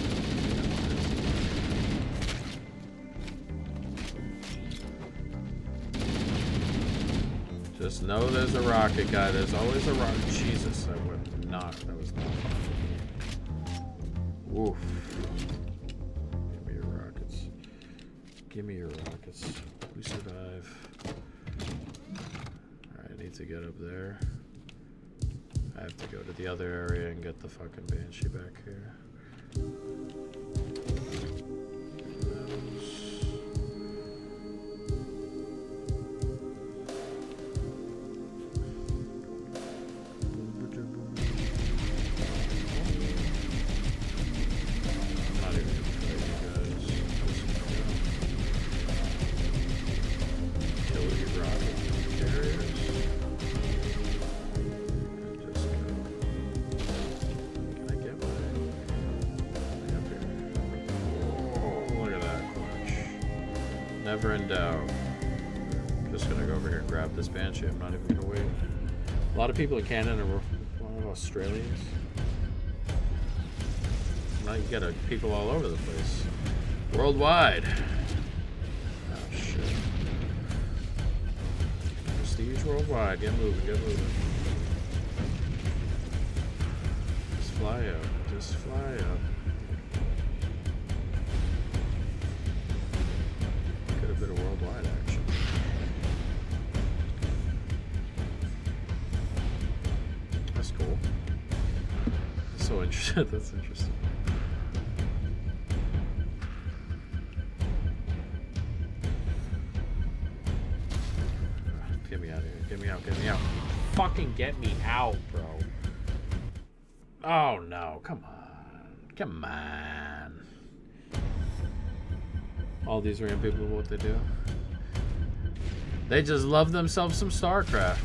Just know there's a rocket guy. There's always a rocket. Jesus, I would not. That was not fun. Woof. Give me your rockets. Give me your rockets. We survive. Alright, I need to get up there. I have to go to the other area and get the fucking Banshee back here. Never in doubt. Just gonna go over here and grab this Banshee. I'm not even gonna wait. A lot of people in Canada are a lot of Australians. Now you got people all over the place. Worldwide. Oh shit. Prestige worldwide. Get moving, get moving. Just fly up. Just fly up. Bit of worldwide action. That's cool. That's so interesting. That's interesting. Get me out of here. Get me out. Get me out. Fucking get me out, bro. Oh no. Come on. Come on. All these random people, what they do? They just love themselves some StarCraft.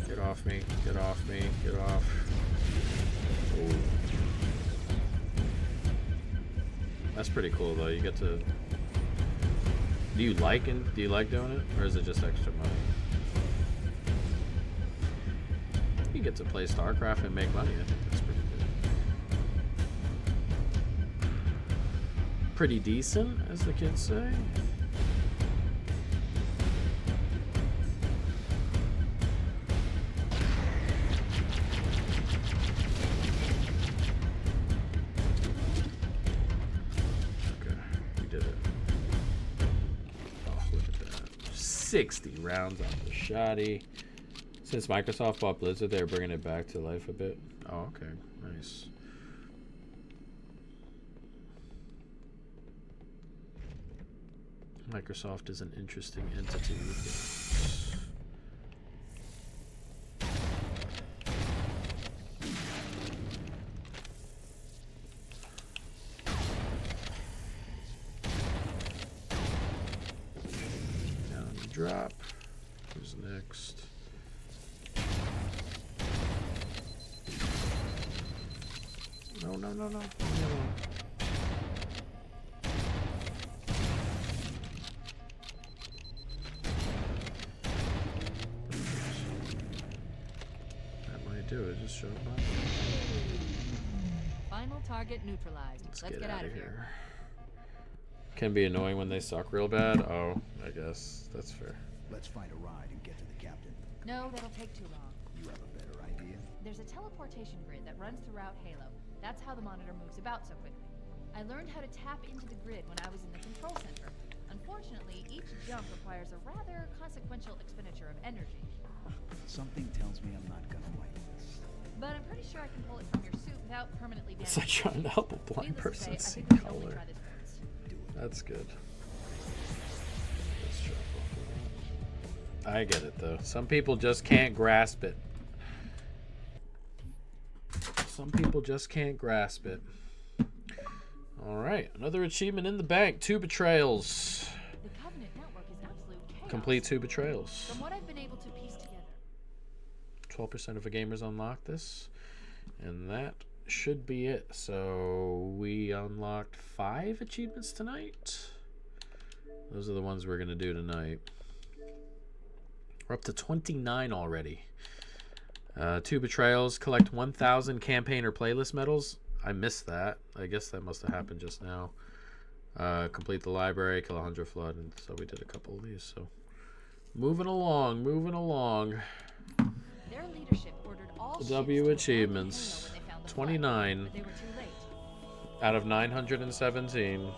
Get off me, get off me, get off. Ooh. That's pretty cool though. You get to. Do you like doing it? Or is it just extra money? You get to play StarCraft and make money. I think that's pretty good. Pretty decent, as the kids say. Okay, we did it. Oh, look at that. 60 rounds off the shoddy. Since Microsoft bought Blizzard, they're bringing it back to life a bit. Oh, okay. Nice. Microsoft is an interesting entity. Down the drop. Who's next? No, no, no, no. Do it, just show up. Final target neutralized. Let's get out of here. Can be annoying when they suck real bad. Oh, I guess that's fair. Let's find a ride and get to the captain. No, that'll take too long. You have a better idea? There's a teleportation grid that runs throughout Halo. That's how the monitor moves about so quickly. I learned how to tap into the grid when I was in the control center. Unfortunately, each jump requires a rather consequential expenditure of energy. Something tells me I'm not gonna like this. But I'm pretty sure I can pull it from your suit without permanently damaging. It's like trying to help a blind Needless to person say, see I think we should only color. try this once. Do it. That's good. Let's drop off of that. I get it though. Some people just can't grasp it. Some people just can't grasp it. Alright, another achievement in the bank. 2 betrayals. The Covenant network is absolute chaos. Complete 2 betrayals. From what I've been able to piece together. 12% of the gamers unlock this. And that should be it. So we unlocked 5 achievements tonight. Those are the ones we're going to do tonight. We're up to 29 already. 2 betrayals. Collect 1,000 campaign or playlist medals. I missed that. I guess that must have happened just now. Complete the library. Kill 100 flood. And so we did a couple of these. So moving along. Moving along. Their leadership ordered all ships W to achievements. abandon Halo when they found the 29 flood, but they were too late. out of 917.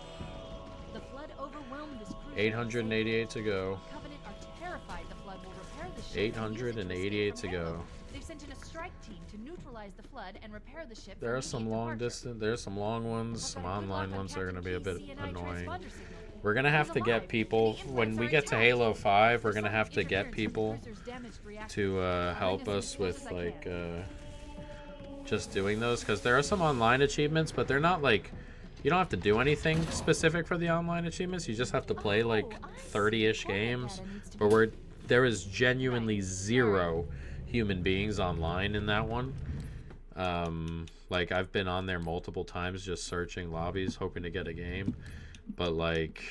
The flood overwhelmed this cruiser. 888 to go. Covenant are terrified the flood will repair the ship. 888 to go. They've sent in a strike team to neutralize the flood and repair the ship. There for are some immediate long departure. distance. There's some long ones. Some Good luck online on ones that are going to be a bit Captain KC and I annoying. transponder signal. We're going to have He's to get alive. people, The when we implants get are to intact. Halo 5, we're For going to some have to get interference with the people cruiser's damaged reactor. to I'll help bring us us as close with, as I like, can. just doing those. Because there are some online achievements, but they're not, like, you don't have to do anything specific for the online achievements. You just have to play, like, 30-ish games. But there is genuinely 0 human beings online in that one. Like, I've been on there multiple times just searching lobbies, hoping to get a game. But, like,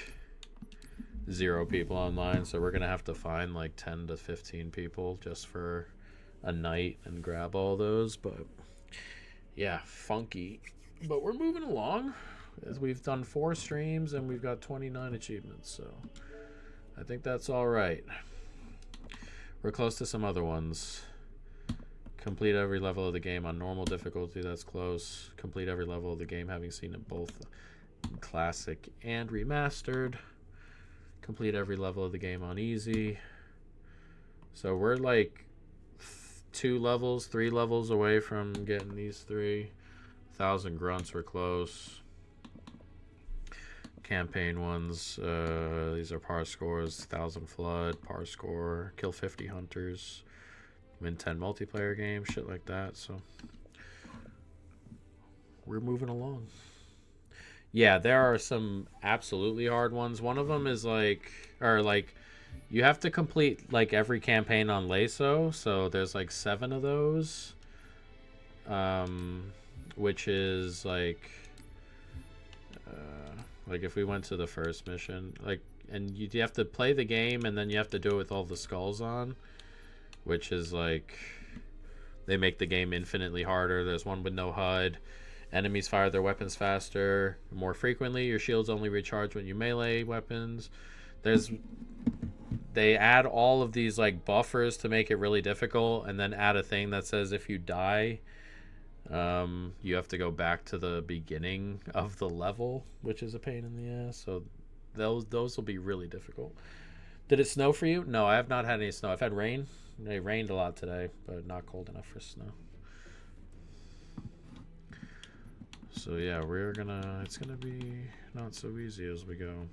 0 people online. So we're going to have to find, like, 10 to 15 people just for a night and grab all those. But, yeah, funky. But we're moving along. As we've done 4 streams and we've got 29 achievements. So I think that's all right. We're close to some other ones. Complete every level of the game on normal difficulty. That's close. Complete every level of the game having seen it both classic and remastered. Complete every level of the game on easy. So we're like 2 levels, 3 levels away from getting these 3. 1,000 grunts were close. Campaign ones. These are par scores. 1,000 flood, par score. Kill 50 hunters. Win 10 multiplayer games, shit like that. So we're moving along. Yeah, there are some absolutely hard ones. One of them is like, you have to complete like every campaign on LASO. So there's like 7 of those, which is like if we went to the first mission, like, and you have to play the game and then you have to do it with all the skulls on. Which is like, they make the game infinitely harder. There's one with no HUD. Enemies fire their weapons faster, more frequently. Your shields only recharge when you melee weapons. They add all of these like buffers to make it really difficult, and then add a thing that says if you die, you have to go back to the beginning of the level, which is a pain in the ass. So those will be really difficult. Did it snow for you? No, I have not had any snow. I've had rain. It rained a lot today, but not cold enough for snow. So yeah, it's gonna be not so easy as we go.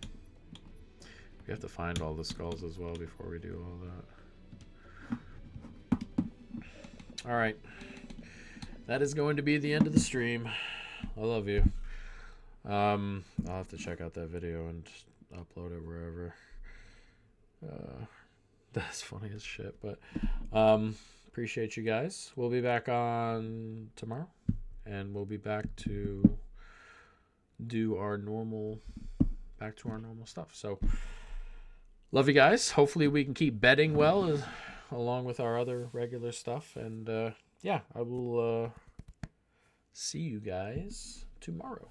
We have to find all the skulls as well before we do all that. Alright. That is going to be the end of the stream. I love you. I'll have to check out that video and upload it wherever. That's funny as shit, but appreciate you guys. We'll be back on tomorrow, and we'll be back to do our normal stuff. So love you guys. Hopefully we can keep betting well along with our other regular stuff, and yeah, I will see you guys tomorrow.